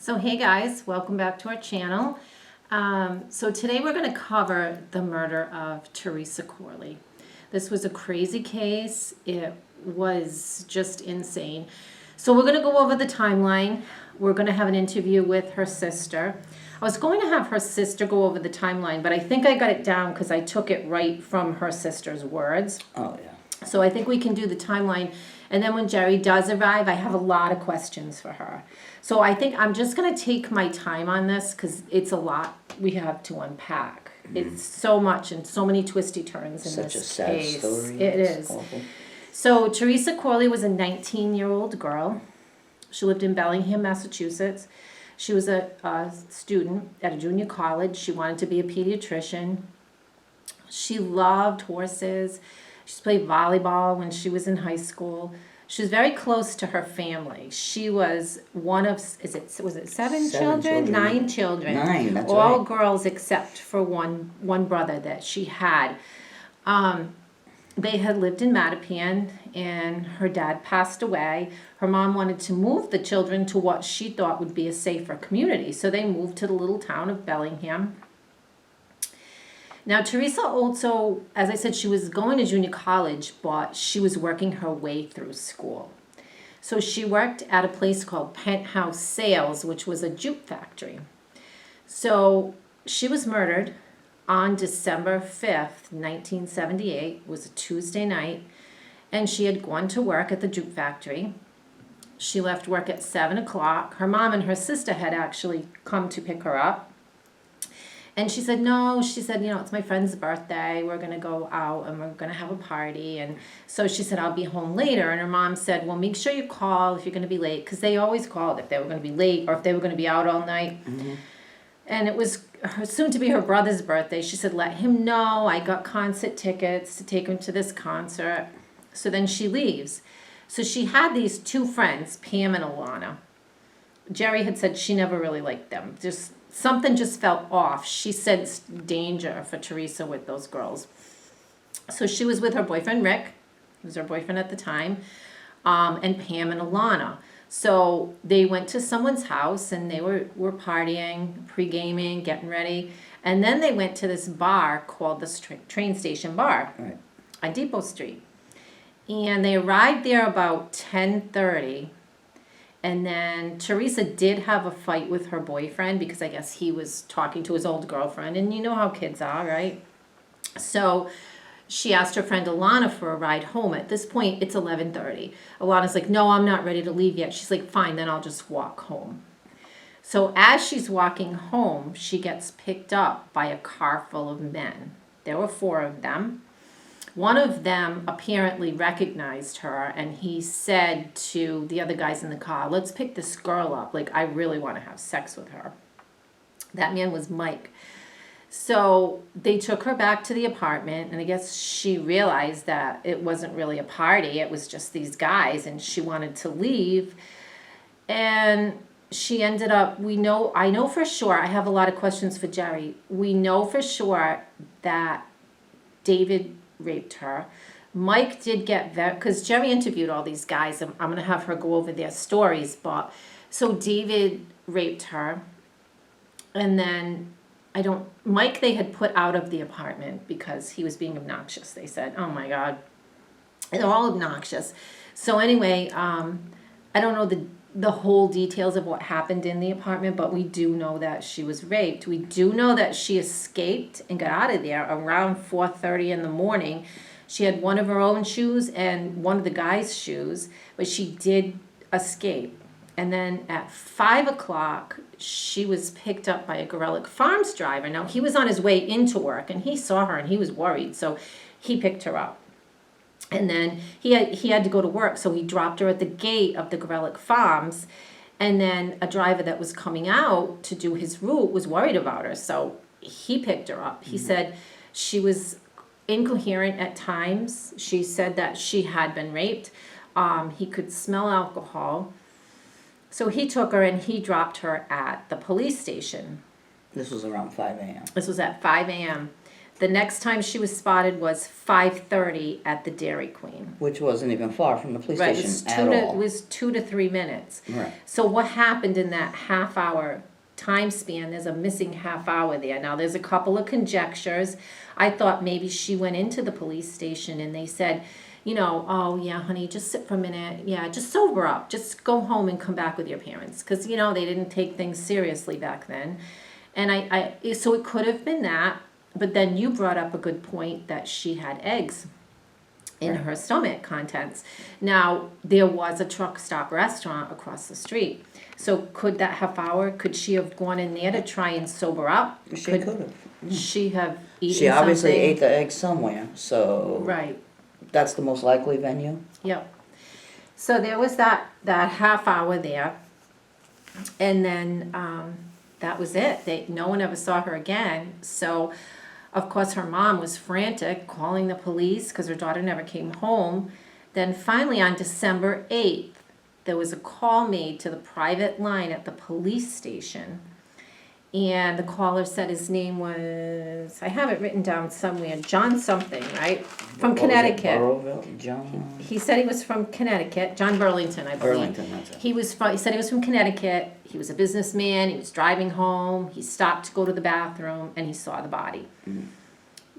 So hey guys, welcome back to our channel. So today we're going to cover the murder of Theresa Corley. This was a crazy case. It was just insane. So we're going to go over the timeline. We're going to have an interview with her sister. I was going to have her sister go over the timeline, but I think I got it down because I took it right from her sister's words. Oh, yeah. So I think we can do the timeline. And then when Jerry does arrive, I have a lot of questions for her. So I think I'm just going to take my time on this because it's a lot we have to unpack. It's so much and so many twisty turns in Such a this sad case. story. It It's is. awful. So Theresa Corley was a 19-year-old girl. She lived in Bellingham, Massachusetts. She was a student at a junior college. She wanted to be a pediatrician. She loved horses. She played volleyball when she was in high school. She was very close to her family. She was one of, was it seven children? 9 children. 9, that's all right. girls except for one brother that she had. They had lived in Mattapan, and her dad passed away. Her mom wanted to move the children to what she thought would be a safer community, so they moved to the little town of Bellingham. Now, Theresa also, as I said, she was going to junior college, but she was working her way through school. So she worked at a place called Penthouse Sales, which was a jute factory. So she was murdered on December 5th, 1978. It was a Tuesday night, and she had gone to work at the jute factory. She left work at 7 o'clock. Her mom and her sister had actually come to pick her up. And she said, no, it's my friend's birthday. We're going to go out and we're going to have a party. And so she said, I'll be home later. And her mom said, well, make sure you call if you're going to be late. Because they always called if they were going to be late or if they were going to be out all night. Mm-hmm. And it was soon to be her brother's birthday. She said, let him know I got concert tickets to take him to this concert. So then she leaves. So she had these 2 friends, Pam and Alana. Jerry had said she never really liked them. Something just felt off. She sensed danger for Theresa with those girls. So she was with her boyfriend, Rick, who was her boyfriend at the time, and Pam and Alana. So they went to someone's house and they were partying, pre-gaming, getting ready. And then they went to this bar called the Train Station Bar on Depot Street. And they arrived there about 10:30. And then Theresa did have a fight with her boyfriend because I guess he was talking to his old girlfriend. And you know how kids are, right? So she asked her friend Alana for a ride home. At this point, it's 11:30. Alana's like, no, I'm not ready to leave yet. She's like, fine, then I'll just walk home. So as she's walking home, she gets picked up by a car full of men. There were 4 of them. One of them apparently recognized her, and he said to the other guys in the car, let's pick this girl up. Like, I really want to have sex with her. That man was Mike. So they took her back to the apartment, and I guess she realized that it wasn't really a party. It was just these guys, and she wanted to leave. And she ended up, I know for sure, I have a lot of questions for Jerry. We know for sure that David raped her. Mike did get that because Jerry interviewed all these guys. I'm going to have her go over their stories. But so David raped her, and then Mike they had put out of the apartment because he was being obnoxious. They said, oh my God, they're all obnoxious. So anyway, I don't know the whole details of what happened in the apartment, but we do know that she was raped. We do know that she escaped and got out of there around 4:30 in the morning. She had one of her own shoes and one of the guy's shoes, but she did escape. And then at 5 o'clock, she was picked up by a Gorelick Farms driver. Now, he was on his way into work, and he saw her, and he was worried, so he picked her up. And then he had to go to work, so he dropped her at the gate of the Gorelick Farms. And then a driver that was coming out to do his route was worried about her, so he picked her up. He said she was incoherent at times. She said that she had been raped. He could smell alcohol. So he took her and he dropped her at the police station. This was around 5 a.m. This was at 5 a.m. The next time she was spotted was 5:30 at the Dairy Queen. Which wasn't even far from the police Right, station at all. it was 2 to 3 minutes. Right. So what happened in that half hour time span? There's a missing half hour there. Now, there's a couple of conjectures. I thought maybe she went into the police station and they said, oh, yeah, honey, just sit for a minute. Yeah, just sober up. Just go home and come back with your parents. Because, they didn't take things seriously back then. And so it could have been that. But then you brought up a good point that she had eggs in her stomach contents. Now, there was a truck stop restaurant across the street. So could that half hour, could she have gone in there to try and sober up? She could have. She have eaten She obviously something? ate the eggs somewhere, so Right. that's the most likely venue. Yep. So there was that half hour there. And then that was it. No one ever saw her again. So, of course, her mom was frantic, calling the police because her daughter never came home. Then finally on December 8th, there was a call made to the private line at the police station. And the caller said his name was, I have it written down somewhere, John something, right? From Connecticut. Burrowville? John? He said he was from Connecticut, John Burlington, I believe. Burlington, that's it. He said he was from Connecticut. He was a businessman. He was driving home. He stopped to go to the bathroom, and he saw the body. Mm.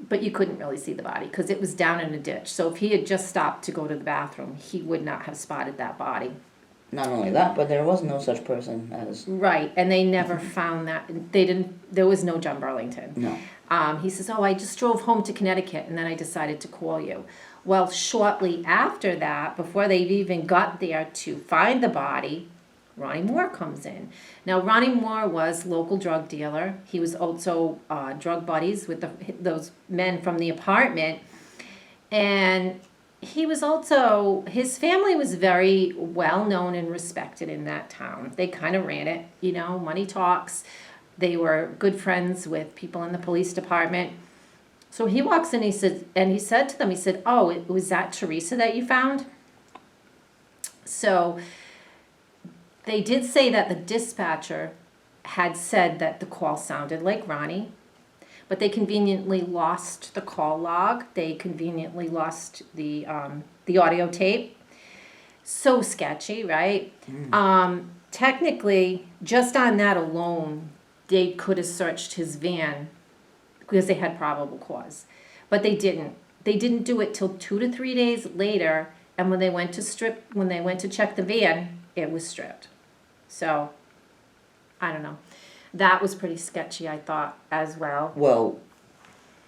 But you couldn't really see the body because it was down in a ditch. So if he had just stopped to go to the bathroom, he would not have spotted that body. Not only that, but there was no such person as... Right, and they never found that. There was no John Burlington. No. He says, I just drove home to Connecticut, and then I decided to call you. Well, shortly after that, before they even got there to find the body, Ronnie Moore comes in. Now, Ronnie Moore was local drug dealer. He was also drug buddies with those men from the apartment. And he was also, his family was very well known and respected in that town. They kind of ran it, money talks. They were good friends with people in the police department. So he walks in, he said to them, oh, was that Theresa that you found? So they did say that the dispatcher had said that the call sounded like Ronnie, but they conveniently lost the call log. They conveniently lost the audio tape. So sketchy, right? Technically, just on that alone, they could have searched his van because they had probable cause. But they didn't. They didn't do it till 2 to 3 days later, and when they went to check the van, it was stripped. So, I don't know. That was pretty sketchy, I thought, as well. Well,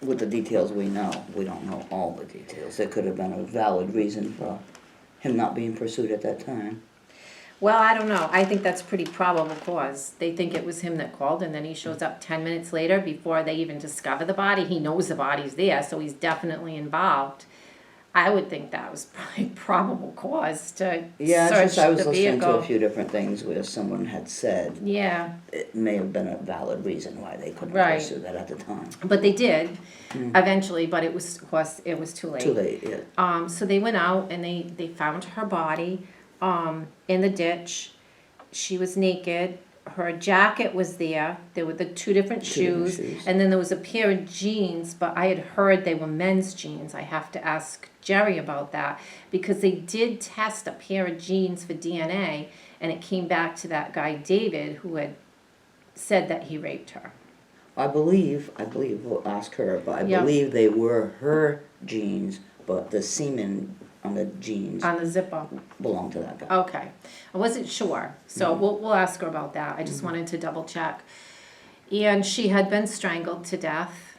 with the details we know, we don't know all the details. There could have been a valid reason for him not being pursued at that time. Well, I don't know. I think that's pretty probable cause. They think it was him that called, and then he shows up 10 minutes later before they even discover the body. He knows the body's there, so he's definitely involved. I would think that was probably probable cause to search the vehicle. I was listening to a few different things where someone had said it may have been a valid reason why they couldn't pursue that at the time. But they did eventually, but it was too late. Too late, yeah. So they went out and they found her body in the ditch. She was naked. Her jacket was there. There were the two different shoes. And then there was a pair of jeans, but I had heard they were men's jeans. I have to ask Jerry about that because they did test a pair of jeans for DNA, and it came back to that guy David who had said that he raped her. I believe we'll ask her, but I believe they were her jeans, but the semen on the jeans on the zipper belonged to that guy. Okay, I wasn't sure, so we'll ask her about that. I just wanted to double check. And she had been strangled to death.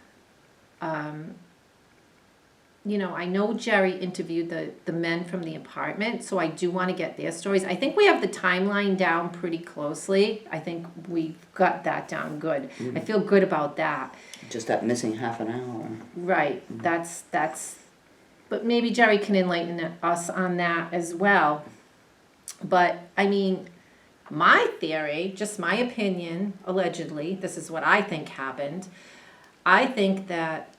I know Jerry interviewed the men from the apartment, so I do want to get their stories. I think we have the timeline down pretty closely. I think we've got that down good. I feel good about that. Just that missing half an hour. Right. That's. But maybe Jerry can enlighten us on that as well. But, I mean, my theory, just my opinion, allegedly, this is what I think happened. I think that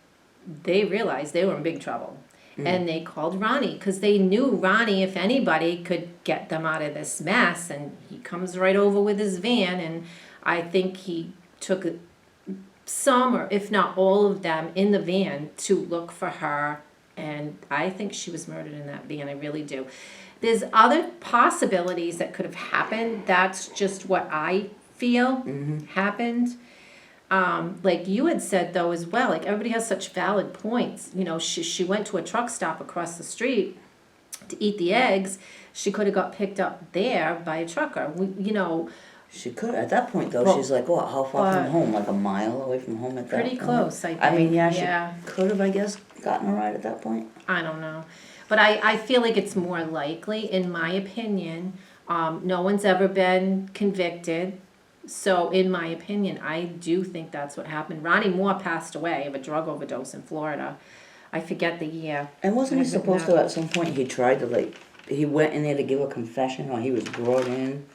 they realized they were in big trouble. And they called Ronnie because they knew Ronnie, if anybody, could get them out of this mess. And he comes right over with his van. And I think he took some, or if not all of them, in the van to look for her. And I think she was murdered in that van. I really do. There's other possibilities that could have happened. That's just what I feel happened. Like you had said though as well, like everybody has such valid points. You know, she went to a truck stop across the street to eat the eggs. She could have got picked up there by a trucker. You know, She could. At that point, though, Well, she's like, "What? How far but- from home? Like a mile away from home at that pretty point?" close, I think. I mean, yeah, Yeah. she could have, I guess, gotten a ride at that point. I don't know. But I feel like it's more likely, in my opinion. No one's ever been convicted. So, in my opinion, I do think that's what happened. Ronnie Moore passed away of a drug overdose in Florida. I forget the year. And wasn't he I've written supposed that. to, at some point, he tried to, like, he went in there to give a confession, or he was brought in.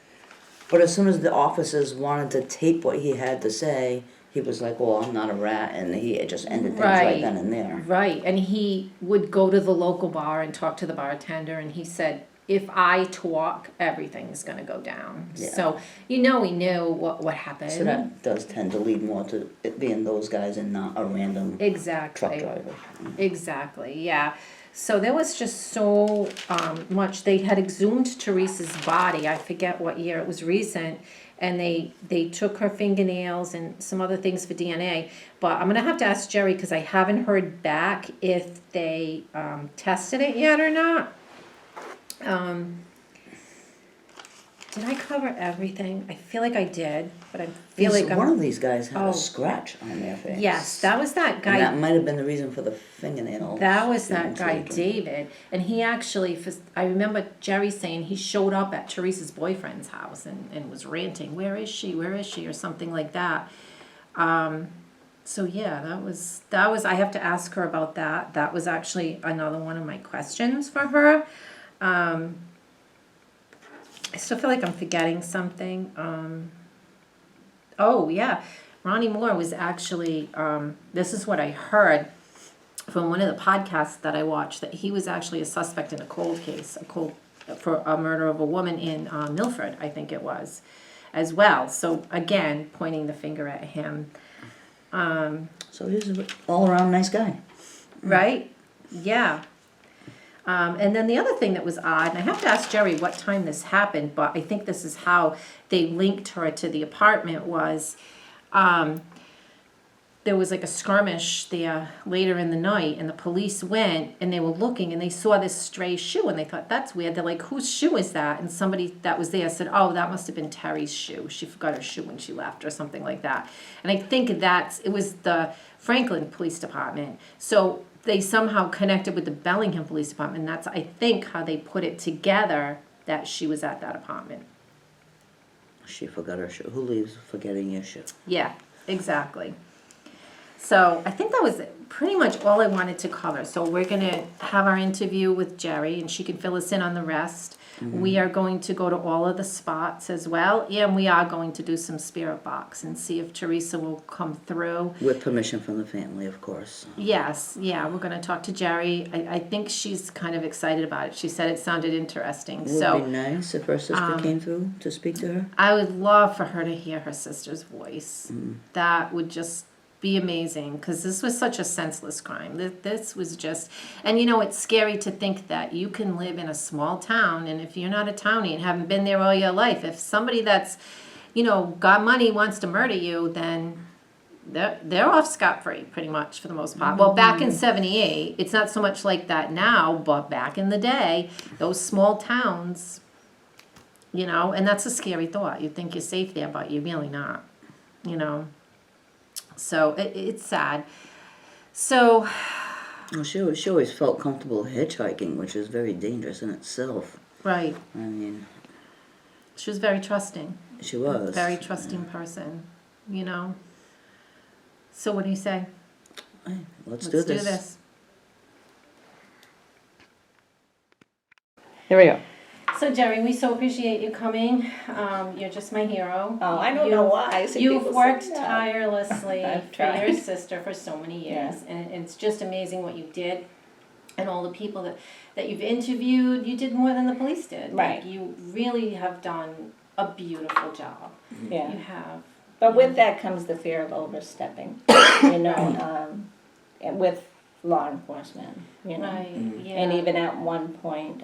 But as soon as the officers wanted to tape what he had to say, he was like, "Well, I'm not a rat," and he just ended things right then and there. Right, and he would go to the local bar and talk to the bartender, and he said, if I talk, everything's going to go down. Yeah. So, you know, he knew what happened. So that does tend to lead more to it being those guys and not a random Exactly. truck driver. Exactly, yeah. So there was just so much. They had exhumed Theresa's body. I forget what year. It was recent. And they took her fingernails and some other things for DNA. But I'm going to have to ask Jerry because I haven't heard back if they tested it yet or not. Did I cover everything? I feel like I did, but I feel like one of these guys had Oh. a scratch on their face. Yes, that was that guy. And that might have been the reason for the fingernail. That was that being guy, taken. David. And he actually, I remember Jerry saying he showed up at Theresa's boyfriend's house and was ranting, where is she, or something like that. So yeah, that was, I have to ask her about that. That was actually another one of my questions for her. I still feel like I'm forgetting something. Oh yeah, Ronnie Moore was actually, this is what I heard from one of the podcasts that I watched, that he was actually a suspect in a cold case, for a murder of a woman in Milford, I think it was, as well. So again, pointing the finger at him. So he's an all-around nice guy. Right? Yeah. And then the other thing that was odd, and I have to ask Jerry what time this happened, but I think this is how they linked her to the apartment, was there was like a skirmish there later in the night, and the police went and they were looking and they saw this stray shoe and they thought, that's weird. They're like, whose shoe is that? And somebody that was there said, oh, that must have been Terry's shoe. She forgot her shoe when she left, or something like that. And I think it was the Franklin Police Department. So they somehow connected with the Bellingham Police Department. And that's, I think, how they put it together that she was at that apartment. She forgot her shoe. Who leaves forgetting your shoe? Yeah, exactly. So I think that was pretty much all I wanted to cover. So we're going to have our interview with Jerry, and she can fill us in on the rest. Mm-hmm. We are going to go to all of the spots as well, and we are going to do some spirit box and see if Theresa will come through. With permission from the family, of course. Yes, yeah, we're going to talk to Jerry. I think she's kind of excited about it. She said it sounded interesting. It would be nice if her sister came through to speak to her. I would love for her to hear her sister's voice. That would just be amazing, because this was such a senseless crime. This was just, and you know, it's scary to think that you can live in a small town, and if you're not a townie and haven't been there all your life, if somebody that's, you know, got money wants to murder you, then they're off scot-free pretty much for the most part. Well, back in 78, it's not so much like that now, but back in the day, those small towns, you know, and that's a scary thought. You think you're safe there, but you're really not, you know. So it's sad. So, well, she always felt comfortable hitchhiking, which is very dangerous in itself. Right. I mean, she was very trusting. She was. Very trusting person, you know. So what do you say? Hey, let's do this. Here we go. So Jerry, we so appreciate you coming. You're just my hero. Oh, I don't know why. I see You've people worked say that. tirelessly I've for tried. your sister for so many years, and it's just amazing what you did, and all the people that you've interviewed. You did more than the police did. Right. Like, you really have done a beautiful job. Yeah. You have. But with that comes the fear of overstepping, you know, and with law enforcement, you know. Right, yeah. And even at one point,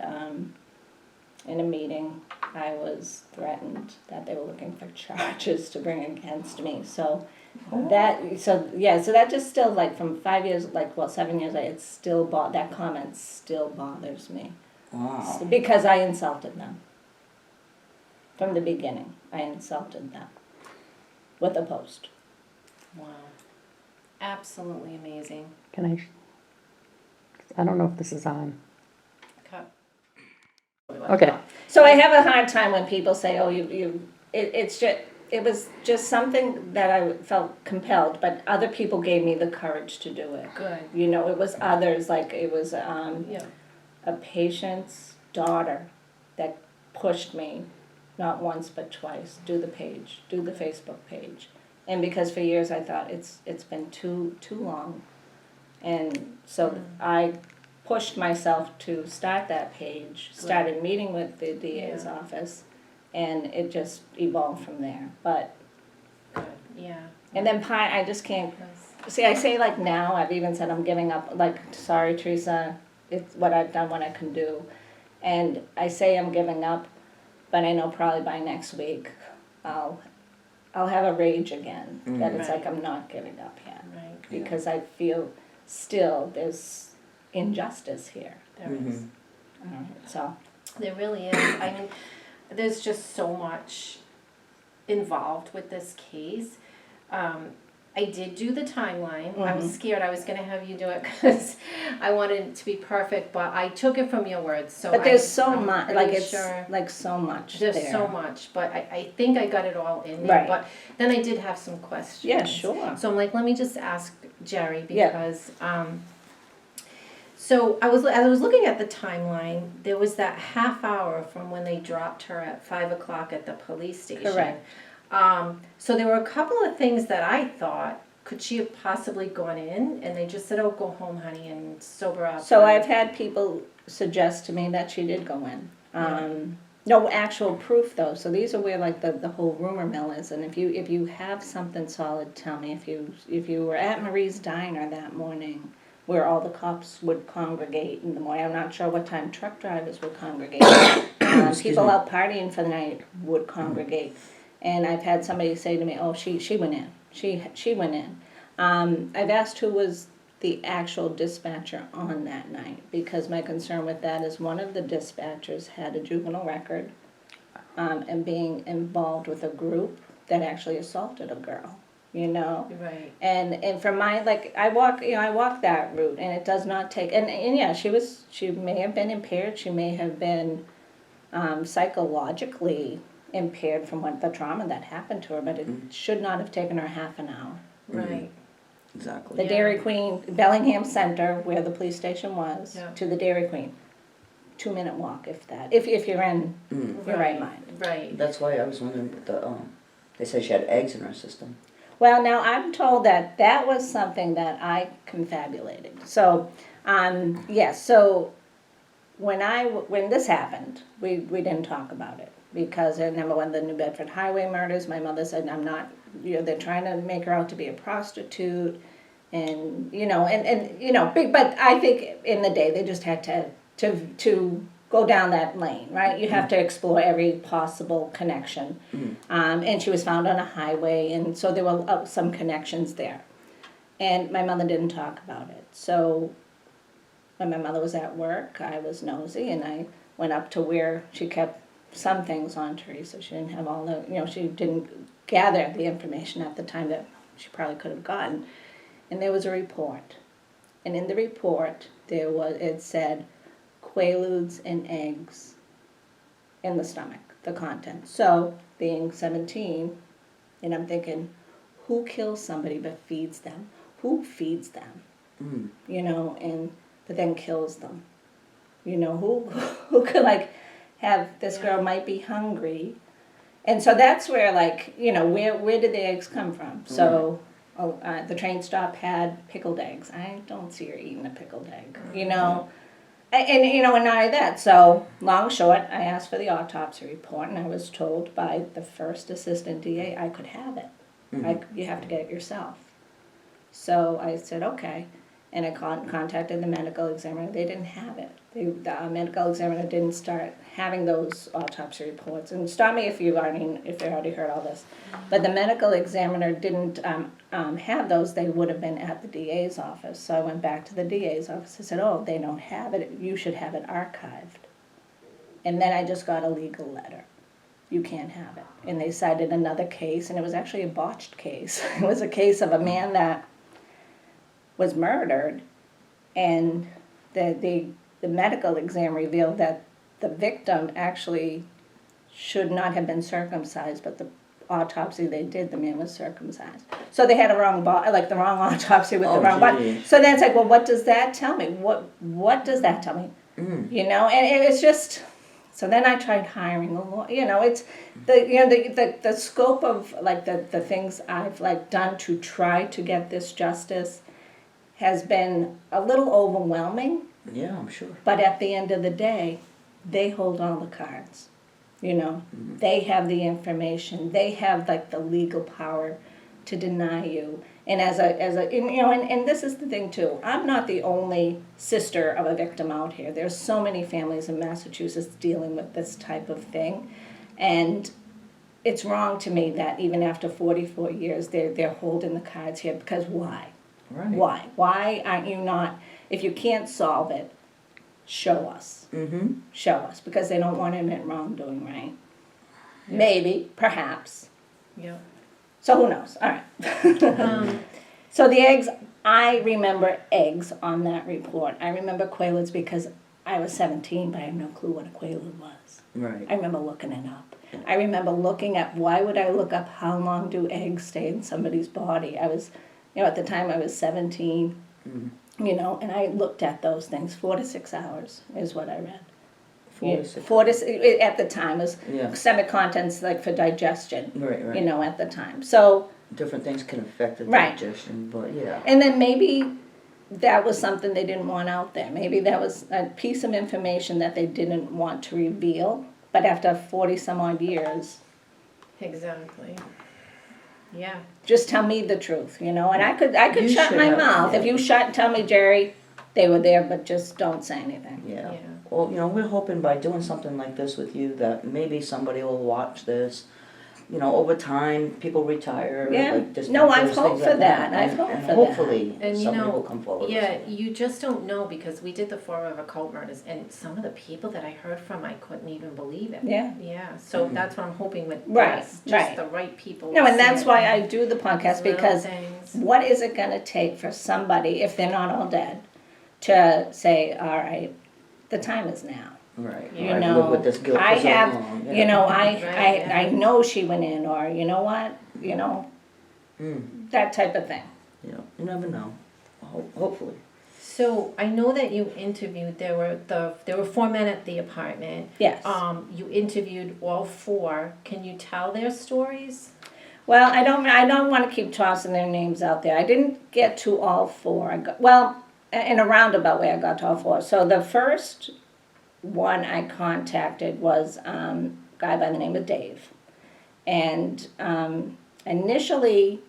in a meeting, I was threatened that they were looking for charges to bring against me. So so that just still, like, from 5 years, 7 years, it's still that comment still bothers me. Wow. Because I insulted them. From the beginning, I insulted them with a post. Wow. Absolutely amazing. I don't know if this is on. Cut. Okay. So I have a hard time when people say, "Oh, it was just something that I felt compelled," but other people gave me the courage to do it. Good. You know, it was others, like it was Yeah. a patient's daughter that pushed me, not once but twice. Do the page, do the Facebook page, and because for years I thought it's been too long, and so I pushed myself to start that page. Started meeting with the DA's office, and it just evolved from there. But Good. Yeah. and then I just can't. See, I say, like, now, I've even said I'm giving up, like, sorry, Theresa, it's what I've done, what I can do. And I say I'm giving up, but I know probably by next week I'll have a rage again. That it's like I'm not giving up yet. Right. Because I feel still there's injustice here. There is. So, There really is. I mean, there's just so much involved with this case. I did do the timeline. I was scared I was going to have you do it because I wanted it to be perfect, but I took it from your words. So but there's I'm much, pretty like, it's sure like so much there's there. so much, but I think I got it all in there. Right. But then I did have some questions. Yeah, sure. So I'm like, let me just ask Jerry Yeah. because so as I was looking at the timeline, there was that half hour from when they dropped her at 5 o'clock at the police station. Correct. So there were a couple of things that I thought, could she have possibly gone in? And they just said, oh, go home, honey, and sober up. So I've had people suggest to me that she did go in. No actual proof, though. So these are where, like, the whole rumor mill is. And if you have something solid, tell me. If you were at Marie's Diner that morning, where all the cops would congregate in the morning, I'm not sure what time truck drivers would congregate. People out partying for the night would congregate. And I've had somebody say to me, "Oh, she went in. She went in." I've asked who was the actual dispatcher on that night, because my concern with that is one of the dispatchers had a juvenile record, and being involved with a group that actually assaulted a girl. You know. Right. And from my, like, I walk that route, and it does not take. And yeah, she may have been impaired. She may have been psychologically impaired from the trauma that happened to her, but it should not have taken her half an hour. Right. Exactly. The Dairy Queen, Bellingham Center, where the police station was, to the Dairy Queen, 2-minute walk, if that. If you're in your right mind. Right. That's why I was wondering. They said she had eggs in her system. Well, now I'm told that was something that I confabulated. So, yes. So when this happened, we didn't talk about it. Because I remember when the New Bedford Highway murders, my mother said, "I'm not, they're trying to make her out to be a prostitute," and big. But I think in the day they just had to go down that lane, right? You have to explore every possible connection. And she was found on a highway, and so there were some connections there. And my mother didn't talk about it. So when my mother was at work, I was nosy, and I went up to where she kept some things on Theresa. She didn't have all the, she didn't gather the information at the time that she probably could have gotten. And there was a report. And in the report, it said quaaludes and eggs in the stomach, the content. So, being 17, and I'm thinking, who kills somebody but feeds them? Who feeds them? But then kills them? Who could, like, have this girl might be hungry, and so that's where, like, where did the eggs come from? So the train stop had pickled eggs. I don't see her eating a pickled egg, and not only that. So long short, I asked for the autopsy report, and I was told by the first assistant DA I could have it. Like, you have to get it yourself. So I said, okay. And I contacted the medical examiner. They didn't have it. The medical examiner didn't start having those autopsy reports. And stop me if you already heard all this. But the medical examiner didn't have those. They would have been at the DA's office. So I went back to the DA's office. I said, oh, they don't have it. You should have it archived. And then I just got a legal letter. You can't have it. And they cited another case, and it was actually a botched case. It was a case of a man that was murdered, and the medical exam revealed that the victim actually should not have been circumcised, but the autopsy they did, the man was circumcised. So they had a wrong the wrong autopsy with the wrong body. So then it's like, well, what does that tell me? What does that tell me? You know, and it's just. So then I tried hiring a lawyer. You know, it's the scope of like the things I've like done to try to get this justice has been a little overwhelming. Yeah, I'm sure. But at the end of the day, they hold all the cards. You know, they have the information. They have like the legal power to deny you. And and this is the thing too. I'm not the only sister of a victim out here. There's so many families in Massachusetts dealing with this type of thing, and it's wrong to me that even after 44 years, they're holding the cards here. Because why? Right. Why? Why aren't you not? If you can't solve it, show us. Show us, because they don't want to admit wrongdoing, right? Yeah. Maybe, perhaps. Yeah. So who knows? All right. So the eggs, I remember eggs on that report. I remember quaaludes because I was 17, but I had no clue what a quaalude was. Right. I remember looking it up. I remember looking up, why would I look up how long do eggs stay in somebody's body? I was, at the time I was 17, and I looked at those things. 4 to 6 hours is what I read. 4 to 6. 4 to 6, at the time, was stomach contents like for digestion. Right. At the time. So Different things can affect the Right. digestion, but yeah. And then maybe that was something they didn't want out there. Maybe that was a piece of information that they didn't want to reveal. But after 40 some odd years, Exactly. Yeah. just tell me the truth, And I could You shut should my have- mouth. yeah. If you tell me, Jerry, they were there, but just don't say anything. Yeah. Yeah. Well, we're hoping by doing something like this with you that maybe somebody will watch this. Over time, people retire. Yeah. Like dispatchers, No, I've things hoped like for that. I've And hoped for that. hopefully And somebody will come forward. with yeah, something. you just don't know, because we did the Fall River cult murders, and some of the people that I heard from, I couldn't even believe it. Yeah. Yeah. So that's what I'm hoping with Right, this, just right. the right people. No, will and see that's it. why I do the podcast, Little because things. what is it going to take for somebody, if they're not all dead, to say, all right, the time is now. Right. You I've know, lived with this guilt I for so have, long. I Right, yeah. I know she went in, or you know what, that type of thing. Yeah. You never know. Hopefully. So I know that you interviewed. There were 4 men at the apartment. Yes. You interviewed all 4. Can you tell their stories? Well, I don't want to keep tossing their names out there. I didn't get to all 4. In a roundabout way, I got to all 4. So the first one I contacted was a guy by the name of Dave. And initially,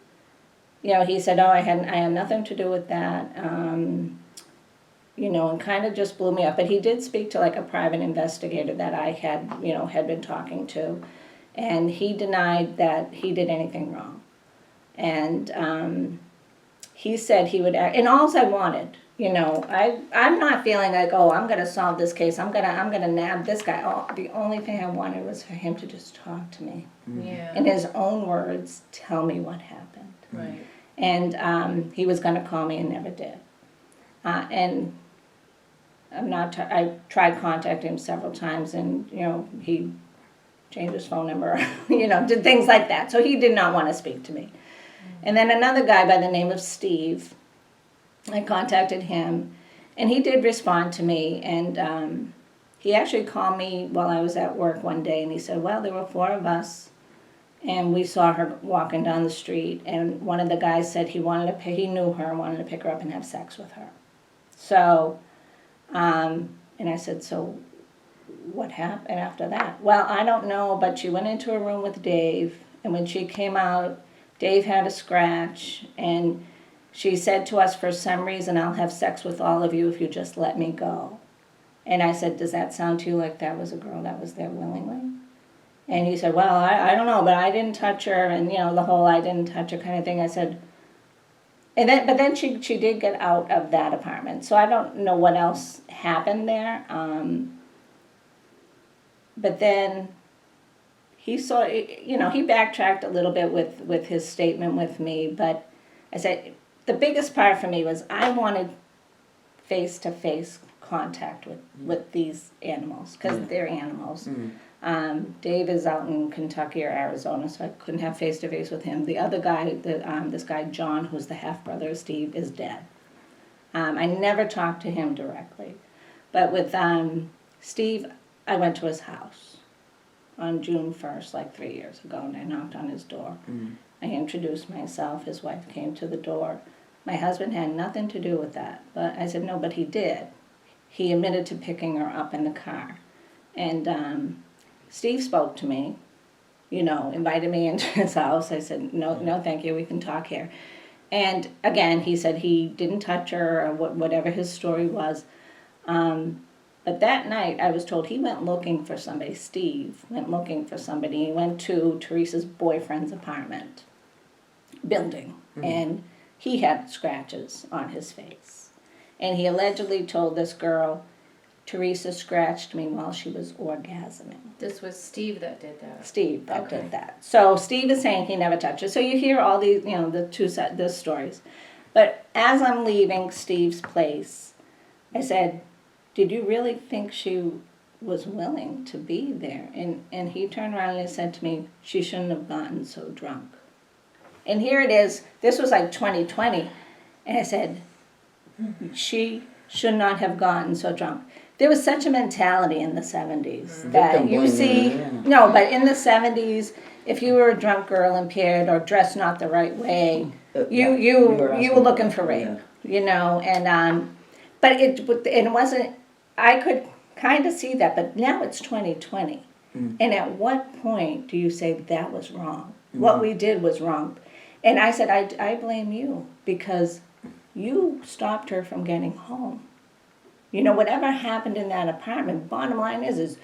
he said, oh, I had nothing to do with that, and kind of just blew me up. But he did speak to like a private investigator that I had been talking to, and he denied that he did anything wrong. And he said he would act, and all I wanted, I'm not feeling like, oh, I'm gonna solve this case. I'm gonna nab this guy. Oh, the only thing I wanted was for him to just talk to me, Yeah. in his own words, tell me what happened. Right. And he was gonna call me and never did. And I tried contacting him several times, and he changed his phone number, did things like that. So he did not want to speak to me. And then another guy by the name of Steve, I contacted him, and he did respond to me, and he actually called me while I was at work one day, and he said, well, there were 4 of us, and we saw her walking down the street, and one of the guys said he knew her and wanted to pick her up and have sex with her. So, and I said, so what happened after that? Well, I don't know, but she went into a room with Dave, and when she came out, Dave had a scratch, and she said to us, for some reason, I'll have sex with all of you if you just let me go. And I said, does that sound to you like that was a girl that was there willingly? And he said, well, I don't know, but I didn't touch her, and, the whole I didn't touch her kind of thing. I said, but then she did get out of that apartment. So I don't know what else happened there. But then he he backtracked a little bit with his statement with me. But I said, the biggest part for me was I wanted face-to-face contact with these animals, because they're animals. Dave is out in Kentucky or Arizona, so I couldn't have face-to-face with him. The other guy, this guy John, who's the half-brother of Steve, is dead. I never talked to him directly. But with Steve, I went to his house on June 1st, like 3 years ago, and I knocked on his door. I introduced myself. His wife came to the door. My husband had nothing to do with that. But I said, no, but he did. He admitted to picking her up in the car. And Steve spoke to me, invited me into his house. I said, no, thank you, we can talk here. And again, he said he didn't touch her, or whatever his story was. But that night, I was told he went looking for somebody. Steve went looking for somebody. He went to Theresa's boyfriend's apartment building, and he had scratches on his face. And he allegedly told this girl, Theresa scratched me while she was orgasming. This was Steve that did that. Steve that did that. So Steve is saying he never touched her. So you hear all these, the stories. But as I'm leaving Steve's place, I said, did you really think she was willing to be there? And he turned around and said to me, she shouldn't have gotten so drunk. And here it is. This was like 2020. And I said, she should not have gotten so drunk. There was such a mentality in the 70s that you see, no, but in the 70s, if you were a drunk girl, impaired, or dressed not the right way, you were looking for rape, and but it wasn't. I could kind of see that, but now it's 2020, and at what point do you say that was wrong? What we did was wrong, and I said I blame you because you stopped her from getting home. Whatever happened in that apartment, bottom line is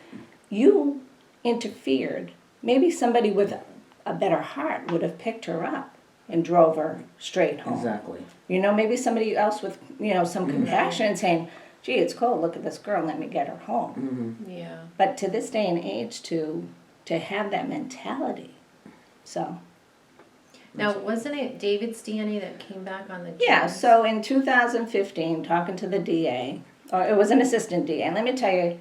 you interfered. Maybe somebody with a better heart would have picked her up and drove her straight home. Exactly. Maybe somebody else with, some compassion and saying, gee, it's cold, look at this girl, let me get her home. Yeah. But to this day and age, to have that mentality, so. Now, wasn't it David's DNA that came back on the jeans? Yeah, so in 2015, talking to the DA, or it was an assistant DA, and let me tell you,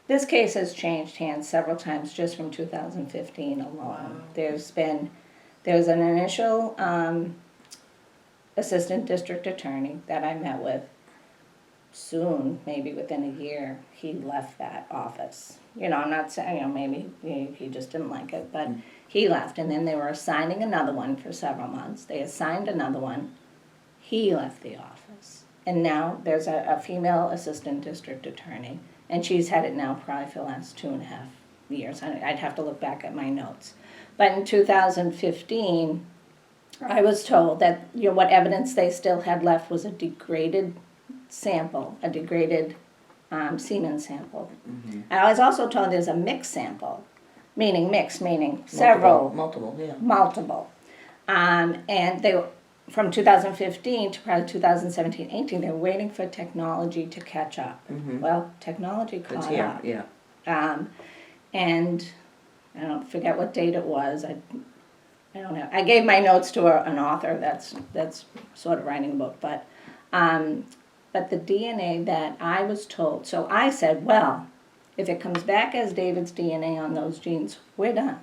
this case has changed hands several times just from 2015 alone. Wow. There's an initial assistant district attorney that I met with. Soon, maybe within a year, he left that office. I'm not saying, maybe he just didn't like it, but he left. And then they were assigning another one for several months. They assigned another one. He left the office. And now there's a female assistant district attorney, and she's had it now probably for the last 2.5 years. I'd have to look back at my notes. But in 2015, I was told that what evidence they still had left was a degraded sample, a degraded semen sample. I was also told there's a mixed sample, meaning several. Multiple. And they from 2015 to probably 2017-18, they were waiting for technology to catch up. Well, technology caught up. Yeah. And I don't forget what date it was. I don't know. I gave my notes to an author that's sort of writing a book, but the DNA that I was told. So I said, well, if it comes back as David's DNA on those genes, we're done.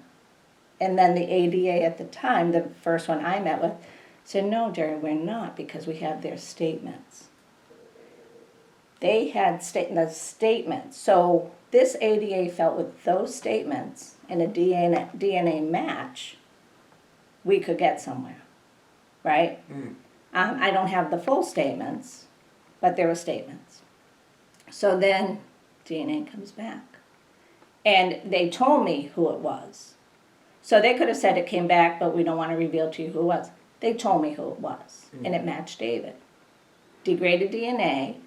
And then the ADA at the time, the first one I met with, said, no, Jerry, we're not, because we have their statements. They had the statements. So this ADA felt with those statements and a DNA match, we could get somewhere, right? I don't have the full statements, but there were statements. So then DNA comes back. And they told me who it was. So they could have said it came back, but we don't want to reveal to you who it was. They told me who it was, and it matched David. Degraded DNA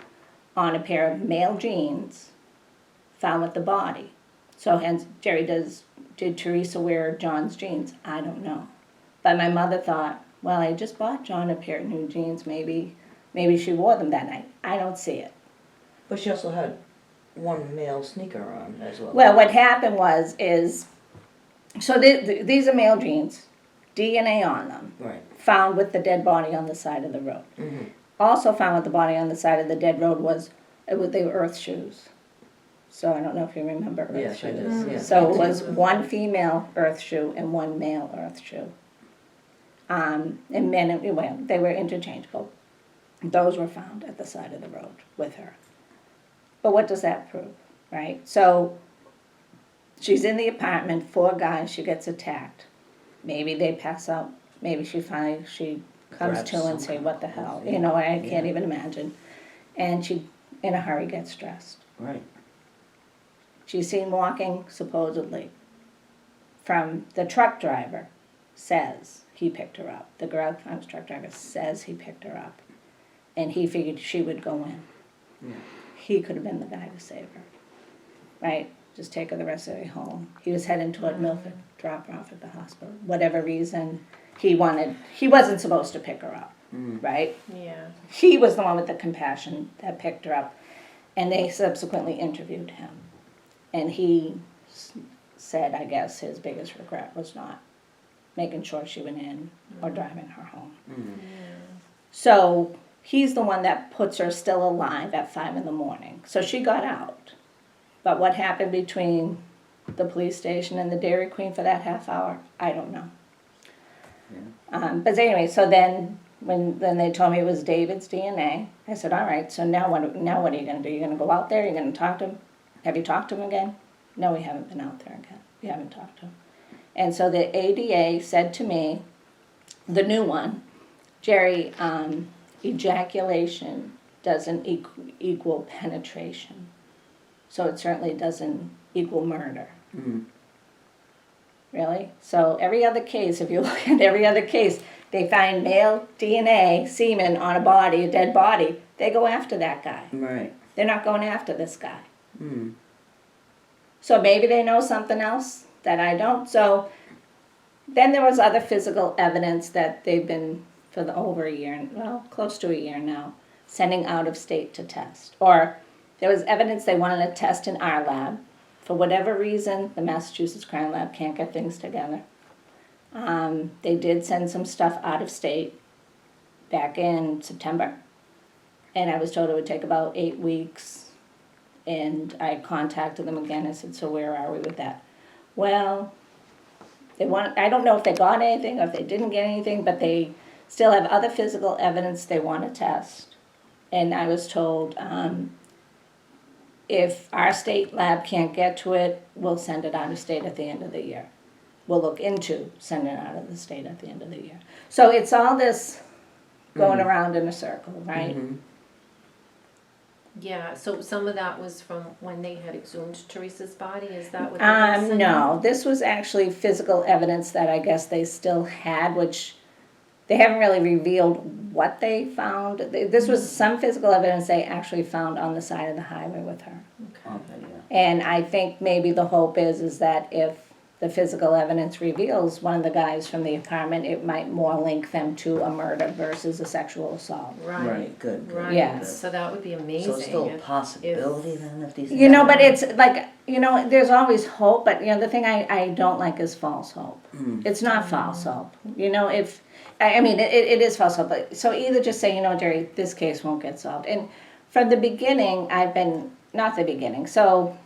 on a pair of male jeans found with the body. So hence, Jerry, did Theresa wear John's jeans? I don't know. But my mother thought, well, I just bought John a pair of new jeans. Maybe she wore them that night. I don't see it. But she also had one male sneaker on as well. Well, what happened so these are male jeans, DNA on them, Right. found with the dead body on the side of the road. Mm-hmm. Also found with the body on the side of the dead road they were earth shoes. So I don't know if you remember earth Yes, I shoes. do. Yeah. So it was one female earth shoe and one male earth shoe. And men and women, they were interchangeable. Those were found at the side of the road with her. But what does that prove, right? So she's in the apartment, 4 guys, she gets attacked. Maybe they pass out. Maybe she comes Grabs to and say, someone. what the hell? You know, I can't Yeah. even imagine. And she, in a hurry, gets dressed. Right. She's seen walking, supposedly, from the truck driver, says he picked her up. The garage truck driver says he picked her up. And he figured she would go in. Yeah. He could have been the guy to save her. Right? Just take her the rest of the way home. He was heading toward Milford, drop her off at the hospital. Whatever reason he wasn't supposed to pick her up. Right? Yeah. He was the one with the compassion that picked her up. And they subsequently interviewed him. And he said, I guess, his biggest regret was not making sure she went in or driving her home. So he's the one that puts her still alive at 5 a.m. So she got out. But what happened between the police station and the Dairy Queen for that half hour, I don't know. But anyway, so then they told me it was David's DNA. I said, all right, so now what are you going to do? You're going to go out there? You're going to talk to him? Have you talked to him again? No, we haven't been out there again. We haven't talked to him. And so the ADA said to me, the new one, Jerry, ejaculation doesn't equal penetration. So it certainly doesn't equal murder. Mm-hmm. Really? So every other case, if you look at every other case, they find male DNA, semen on a body, a dead body, they go after that guy. Right. They're not going after this guy. Mm. So maybe they know something else that I don't. So then there was other physical evidence that they've been, for over a year, well, close to a year now, sending out of state to test. Or there was evidence they wanted to test in our lab. For whatever reason, the Massachusetts Crime Lab can't get things together. They did send some stuff out of state back in September. And I was told it would take about 8 weeks. And I contacted them again. I said, so where are we with that? Well, I don't know if they got anything or if they didn't get anything, but they still have other physical evidence they want to test. And I was told, if our state lab can't get to it, we'll send it out of state at the end of the year. We'll look into sending it out of the state at the end of the year. So it's all this going around in a circle, right? Mm-hmm. Yeah, so some of that was from when they had exhumed Teresa's body, is that what they were saying? No, this was actually physical evidence that I guess they still had, which they haven't really revealed what they found. This was some physical evidence they actually found on the side of the highway with her. Okay, yeah. And I think maybe the hope is that if the physical evidence reveals one of the guys from the apartment, it might more link them to a murder versus a sexual assault. Right, good. Right, Yeah. so that would be amazing. So it's still a if- possibility then if these. You know, but it's like, there's always hope, but the thing I don't like is false hope. It's not false hope. It is false hope, but so either just say, Jerry, this case won't get solved. And from the beginning, so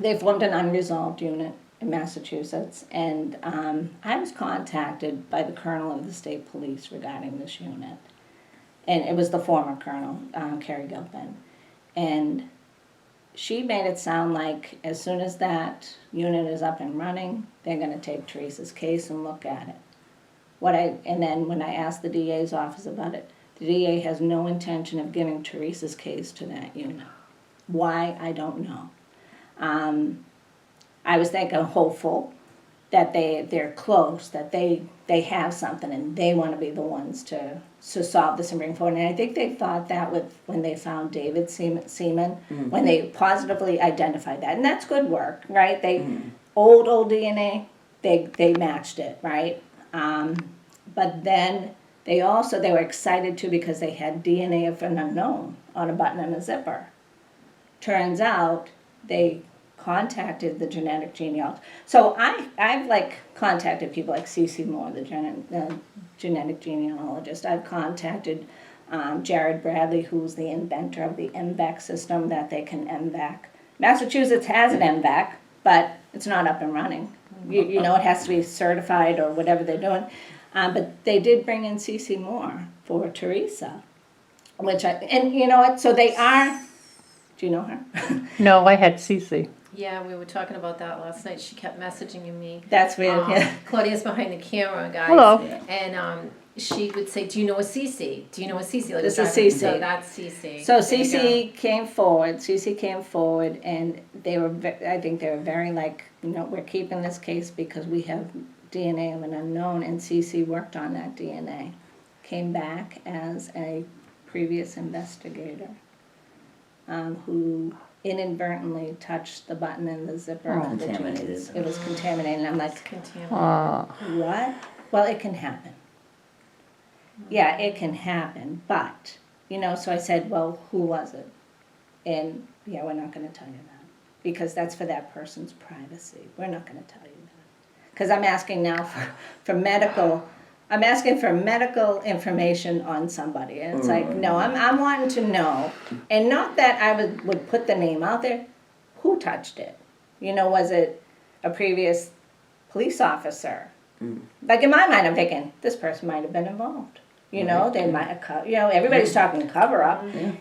they formed an unresolved unit in Massachusetts, and I was contacted by the colonel of the state police regarding this unit. And it was the former colonel, Carrie Gilpin. And she made it sound like as soon as that unit is up and running, they're going to take Teresa's case and look at it. And then when I asked the DA's office about it, the DA has no intention of giving Teresa's case to that unit. Why, I don't know. I was hopeful that they're close, that they have something and they want to be the ones to solve this and bring forward. And I think they thought that when they found David's semen, when they positively identified that. And that's good work, right? They old DNA, they matched it, right? But then they were excited too because they had DNA of an unknown on a button and a zipper. Turns out they contacted the genetic genealogist. So I've like contacted people like Cece Moore, the genetic genealogist. I've contacted Jared Bradley, who's the inventor of the MVAC system that they can MVAC. Massachusetts has an MVAC, but it's not up and running. You know, it has to be certified or whatever they're doing. But they did bring in Cece Moore for Theresa, and you know what? So they are. Do you know her? No, I had Cece. Yeah, we were talking about that last night. She kept messaging me. That's weird. Yeah. Claudia's behind the camera, guys. Hello. And she would say, "Do you know a Cece? Do you know a Cece?" Like, This is Cece. So that's Cece. So There you Cece came forward. Cece came forward, and they were. I think they were very like, you know, we're keeping this case because we have DNA of an unknown, and Cece worked on that DNA. Came back as a previous investigator, who inadvertently touched the button and the zipper of the Contaminated. jeans. It was contaminated. I'm like, It's contaminated. what? Well, it can happen. Yeah, it can happen, but, you know, so I said, well, who was it? And, yeah, we're not going to tell you that, because that's for that person's privacy. We're not going to tell you that. Because I'm asking now for medical, I'm asking for medical information on somebody, and it's like, no, I'm wanting to know, and not that I would put the name out there, who touched it? You know, was it a previous police officer? Like in my mind, I'm thinking, this person might have been involved. You know, they might have, you know, everybody's talking cover up. Yeah.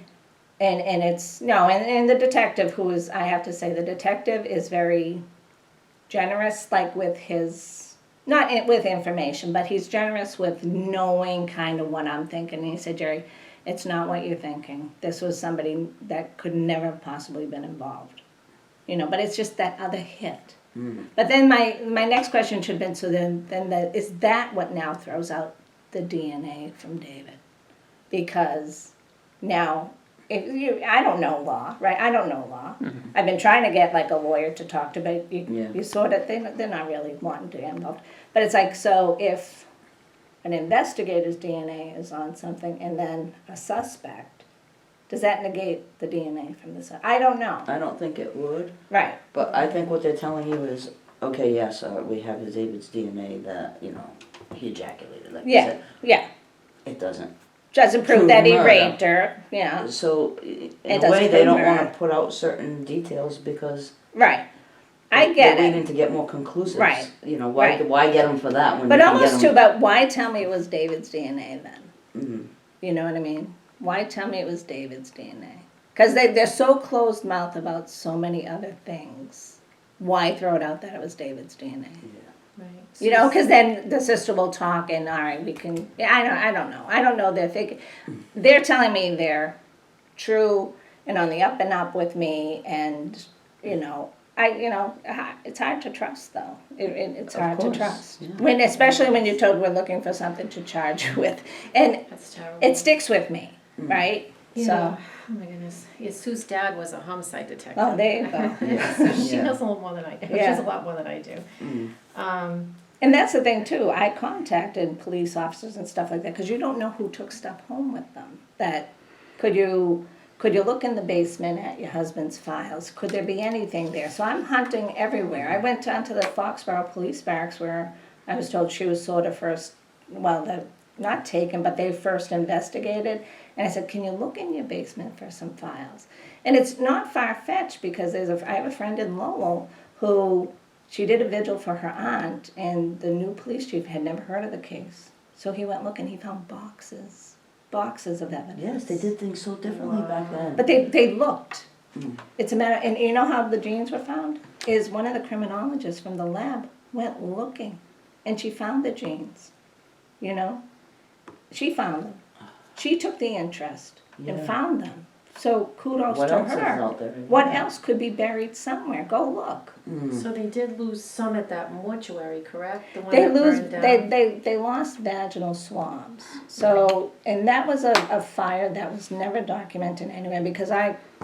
And it's, no, and the detective who is, I have to say, the detective is very generous, like with his, with information, but he's generous with knowing kind of what I'm thinking. And he said, Jerry, it's not what you're thinking. This was somebody that could never have possibly been involved. You know, but it's just that other hit. But then my next question should have been, so then is that what now throws out the DNA from David? Because now, I don't know law, right? I don't know law. I've been trying to get like a lawyer to talk to, but you sort of, they're not really wanting to get involved. But it's like, so if an investigator's DNA is on something and then a suspect, does that negate the DNA from the suspect? I don't know. I don't think it would. Right. But I think what they're telling you is, okay, yes, we have his David's DNA that, you know, he ejaculated, like you Yeah, said. yeah. It doesn't. Doesn't prove Prove that he murder. raped her. Yeah. So, in a doesn't way, they prove don't want murder. to put out certain details because Right. I get they're it. waiting to get more conclusive. Right. You know, Right. why get them for that when But you can almost get too, 'em- but why tell me it was David's DNA then? Mhm. You know what I mean? Why tell me it was David's DNA? Because they're so closed mouth about so many other things. Why throw it out that it was David's DNA? Right. You know, because then the sister will talk and, all right, we can, I don't know. I don't know their figure. They're telling me they're true and on the up and up with me, and, you know, it's hard to trust though. It's Of hard to course, trust. yeah. Especially when you're told we're looking for something to charge you with. And That's terrible. it sticks with me, right? Yeah. So, Oh my goodness. Yeah, Sue's dad was a homicide detective. oh, there you go. Yeah. She Yeah. knows a little more than I do. She Yeah. knows a lot more than I do. And that's the thing too. I contacted police officers and stuff like that because you don't know who took stuff home with them. That could you look in the basement at your husband's files? Could there be anything there? So I'm hunting everywhere. I went down to the Foxborough Police Barracks where I was told she was sort of first, well, not taken, but they first investigated. And I said, can you look in your basement for some files? And it's not far-fetched because I have a friend in Lowell who, she did a vigil for her aunt, and the new police chief had never heard of the case. So he went looking, he found boxes of evidence. Yes, they did things so differently back then. But they looked. It's a matter, and you know how the genes were found? Is one of the criminologists from the lab went looking, and she found the genes, you know? She found them. She took the interest and Yeah. found them. So kudos What to else is her. out there? What Yeah. else could be buried somewhere? Go look. So they did lose some at that mortuary, correct? The one They that lose. burned down? They lost vaginal swabs. So and that was a fire that was never documented anywhere because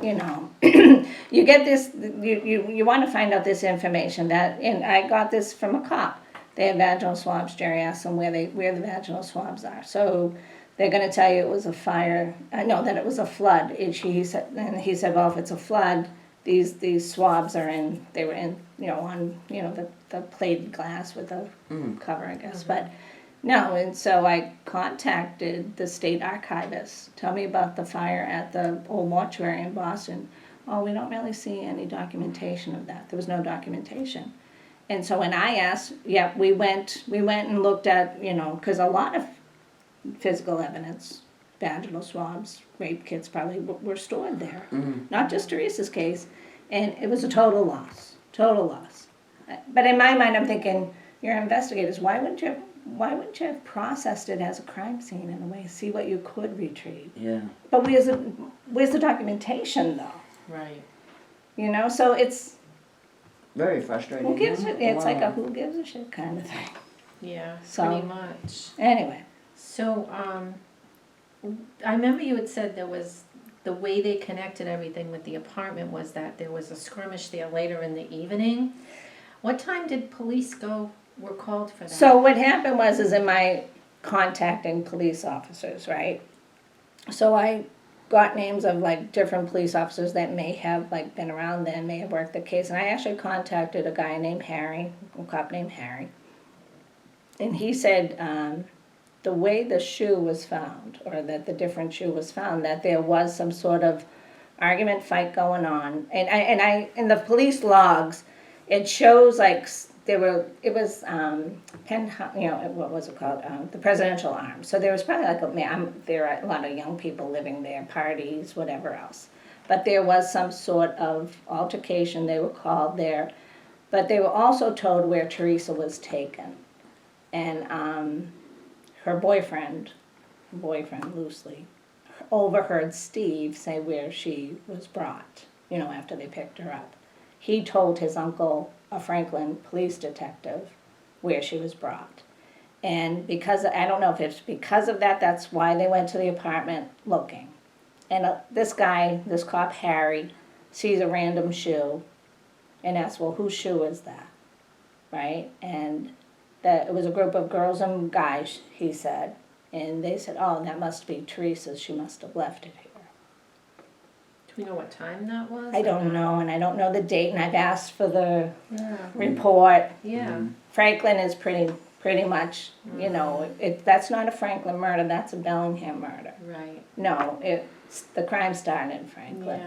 you know, you get this. You want to find out this information that and I got this from a cop. They had vaginal swabs. Jerry asked them where the vaginal swabs are. So they're going to tell you it was a fire. No, that it was a flood. He said, well, if it's a flood, these swabs are in. They were in, on the plated glass with the cover, I guess. But no, and so I contacted the state archivist. Tell me about the fire at the old mortuary in Boston. Oh, we don't really see any documentation of that. There was no documentation. And so when I asked, we went and looked at, because a lot of physical evidence, vaginal swabs, rape kits probably were stored there. Not just Theresa's case, and it was a total loss. But in my mind, I'm thinking, you're investigators. Why wouldn't you have processed it as a crime scene in a way? See what you could retrieve. Yeah. But where's the documentation though? Right. So it's Very frustrating. who gives yeah. it? It's like a Wow. who gives a shit kind of thing. Yeah, So- pretty much. Anyway. So, I remember you had said there was, the way they connected everything with the apartment was that there was a skirmish there later in the evening. What time did police were called for that? So what happened was, in my contacting police officers, right? So I got names of different police officers that may have been around then, may have worked the case, and I actually contacted a guy named Harry, a cop named Harry, and he said the way the shoe was found, or that the different shoe was found, that there was some sort of argument, fight going on, and I in the police logs, it shows it was what was it called, the Presidential Arms. So there was probably there are a lot of young people living there, parties, whatever else. But there was some sort of altercation. They were called there, but they were also told where Theresa was taken, and her boyfriend loosely overheard Steve say where she was brought. After they picked her up, he told his uncle, a Franklin police detective, where she was brought. And because, I don't know if it's because of that, that's why they went to the apartment looking. And this cop, Harry, sees a random shoe and asks, well, whose shoe is that? Right? And that it was a group of girls and guys, he said. And they said, oh, that must be Theresa's. She must have left it here. Do we know what time that was? I don't know, and I don't know the date, and I've asked for the Yeah. report. Yeah. Franklin is pretty much, that's not a Franklin murder, that's a Bellingham murder. Right. No, it's the crime started in Franklin.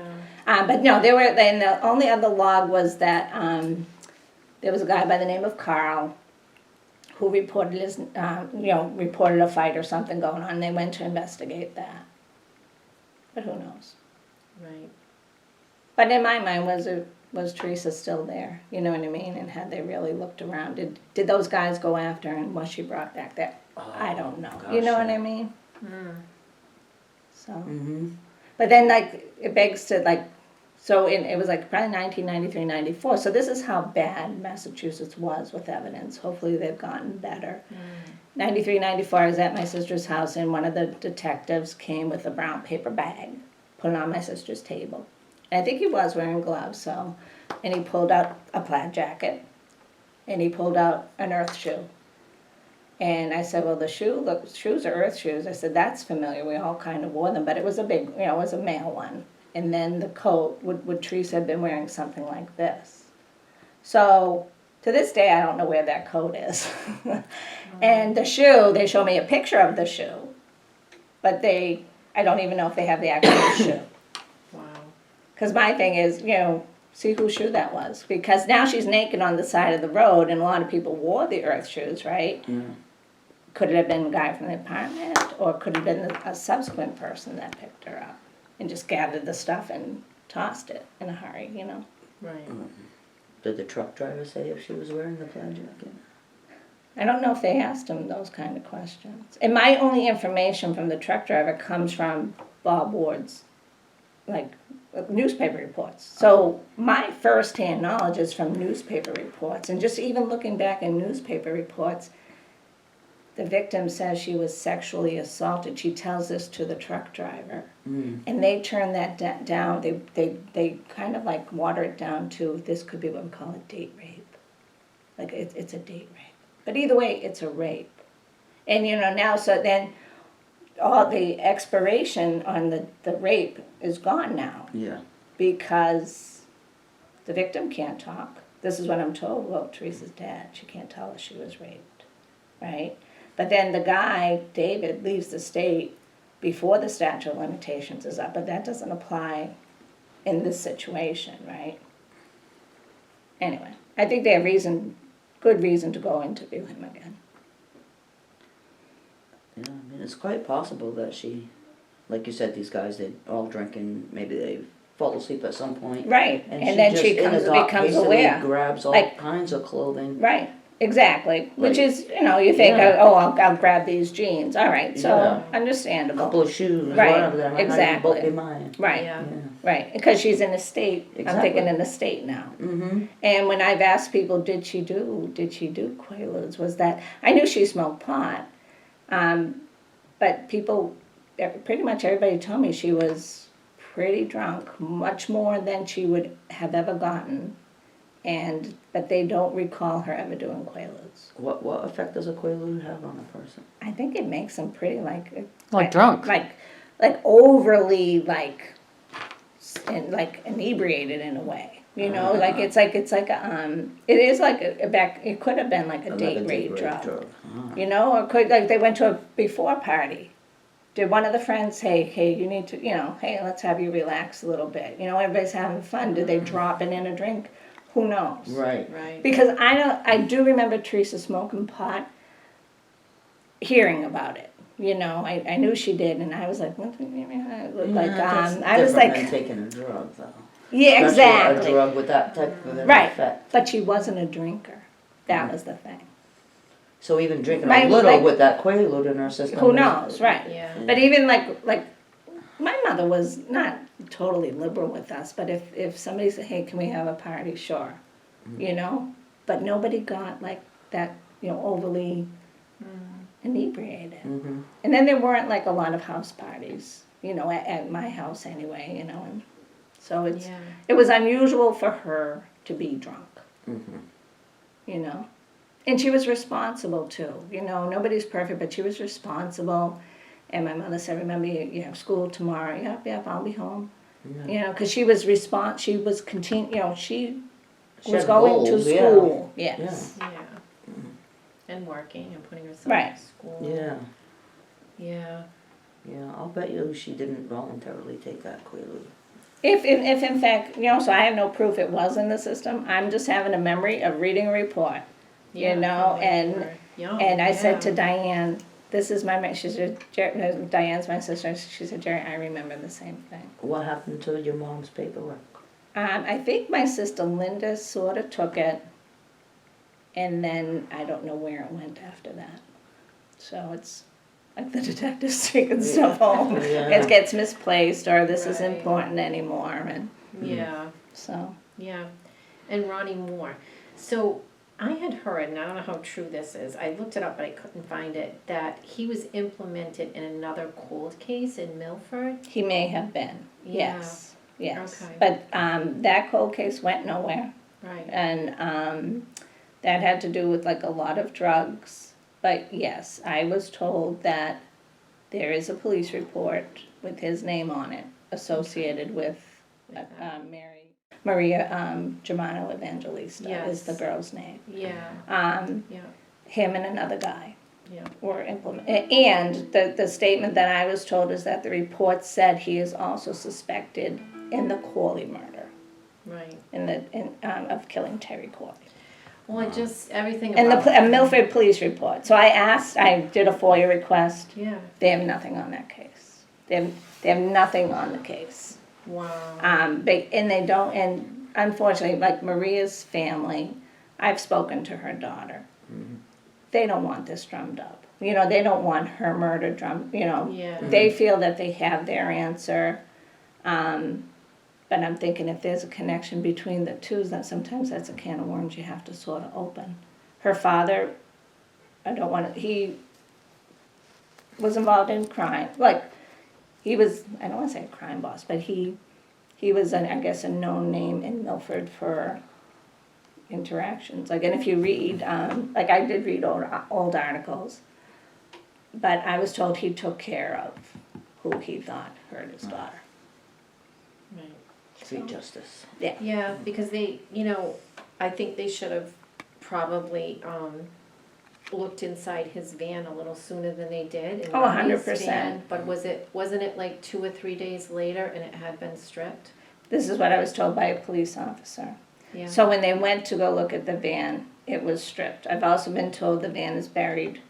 Yeah. But no, the only other log was that there was a guy by the name of Carl who reported reported a fight or something going on. They went to investigate that. But who knows? Right. But in my mind, was Theresa still there? You know what I mean? And had they really looked around? Did those guys go after her, and was she brought back there? I don't know. gosh, You know what yeah. I mean? Mm. So, Mm-hmm. but then it begs to so it was probably 1993, 94. So this is how bad Massachusetts was with evidence. Hopefully they've gotten better. 93, 94, I was at my sister's house, and one of the detectives came with a brown paper bag, put it on my sister's table. And I think he was wearing gloves, and he pulled out a plaid jacket, and he pulled out an earth shoe. And I said, well, the shoes are earth shoes. I said, that's familiar. We all kind of wore them, but it was a big, it was a male one. And then the coat, would Theresa have been wearing something like this? So to this day, I don't know where that coat is. And the shoe, they show me a picture of the shoe, but I don't even know if they have the actual shoe. Wow. Because my thing is, see whose shoe that was. Because now she's naked on the side of the road, and a lot of people wore the earth shoes, right? Yeah. Could it have been a guy from the apartment, or could it have been a subsequent person that picked her up and just gathered the stuff and tossed it in a hurry, Right. Did the truck driver say if she was wearing the plaid jacket? I don't know if they asked him those kind of questions. And my only information from the truck driver comes from Bob Ward's like newspaper reports. So my firsthand knowledge is from newspaper reports, and just even looking back in newspaper reports, the victim says she was sexually assaulted. She tells this to the truck driver, and they turn that down. They kind of like water it down to this could be what we call a date rape, like it's a date rape. But either way, it's a rape, and now so then all the expiration on the rape is gone now. Yeah. Because the victim can't talk. This is what I'm told about Teresa's dad. She can't tell us she was raped, right? But then the guy, David, leaves the state before the statute of limitations is up, but that doesn't apply in this situation, right? Anyway, I think they have good reason to go interview him again. Yeah, I mean, it's quite possible that she, like you said, these guys, they're all drinking, maybe they fall asleep at some point. Right, And, and then just she in the dark becomes hastily aware. grabs all Like- kinds of clothing. Right, exactly. Which Like- is, you think, Yeah. oh, I'll grab these jeans. All right, so Yeah. A understandable. couple of shoes, Right, whatever, that might not even both exactly. be mine. Right, Yeah. Yeah. right. Because she's in a state. I'm Exactly. thinking in a state now. Mm-hmm. And when I've asked people, did she do Quaaludes, was that, I knew she smoked pot, but people, pretty much everybody told me she was pretty drunk, much more than she would have ever gotten, but they don't recall her ever doing Quaaludes. What effect does a Quaalude have on a person? I think it makes them pretty Like drunk. like overly like inebriated in a way. Like it's like it is like it could have been like a date rape drug. Ah. Or could, like, they went to a before party. Did one of the friends say, hey, you need to, hey, let's have you relax a little bit. Everybody's having fun. Did they drop it in a drink? Who knows? Right. Right. Because I do remember Theresa smoking pot, hearing about it. I knew she did, and I was like, what do you mean? That's I was different like, than taking a drug, though. yeah, Especially exactly. a drug with that type of Right. effect. But she wasn't a drinker. That was the thing. So even drinking My- a little like- with that Quaalude in her system. Who is- knows, right? Yeah. But even like my mother was not totally liberal with us, but if somebody said, hey, can we have a party? Sure. But nobody got like that, overly inebriated. Mm-hmm. And then there weren't like a lot of house parties, at my house anyway, and so Yeah. it was unusual for her to be drunk, Mm-hmm. And she was responsible too, nobody's perfect, but she was responsible. And my mother said, remember, you have school tomorrow. Yep, I'll be home. Yeah. Because she was she She was had going to goals, yeah. school. Yes. Yeah. And working and putting herself Right. in school. Yeah. Yeah. Yeah, I'll bet you she didn't voluntarily take that Quaalude. If in fact, so I have no proof it was in the system. I'm just having a memory of reading a report, Yeah, probably and for young, and I said to yeah. Diane, this is my, she said, Diane's my sister, she said, Jerry, I remember the same thing. What happened to your mom's paperwork? I think my sister Linda sort of took it, and then I don't know where it went after that. So it's like the detectives taking stuff home. Yeah. It gets misplaced, or this isn't Right. important anymore, and Yeah. so. Yeah. And Ronnie Moore. So I had heard, and I don't know how true this is, I looked it up but I couldn't find it, that he was implemented in another cold case in Milford. He may have been, Yeah. yes. Okay. But that cold case went nowhere, Right. and that had to do with like a lot of drugs. But yes, I was told that there is a police report with his name on it associated with Maria Germano Evangelista is Yes. the girl's name. Yeah. Yeah. Him and another guy Yeah. were implemented. And the statement that I was told is that the report said he is also suspected in the Corley murder, Right. of killing Terry Corley. Well, everything And about a Milford police report. So I did a FOIA request. Yeah. They have nothing on that case. They have nothing on the case. Wow. And they don't, and unfortunately, like Maria's family, I've spoken to her daughter. They don't want this drummed up. They don't want her murder drummed, Yeah. They feel that they have their answer. But I'm thinking if there's a connection between the two, then sometimes that's a can of worms you have to sort of open. Her father, he was involved in crime. Like, he was, I don't want to say a crime boss, but he was, I guess, a known name in Milford for interactions. Like, and if you read, like I did read old articles, but I was told he took care of who he thought hurt his daughter. Right. Sweet justice. Yeah, because they, I think they should have probably looked inside his van a little sooner than they did. In Oh, Ronnie's 100%. van. But wasn't it like 2 or 3 days later and it had been stripped? This is what I was told by a police officer. Yeah. So when they went to go look at the van, it was stripped. I've also been told the van is buried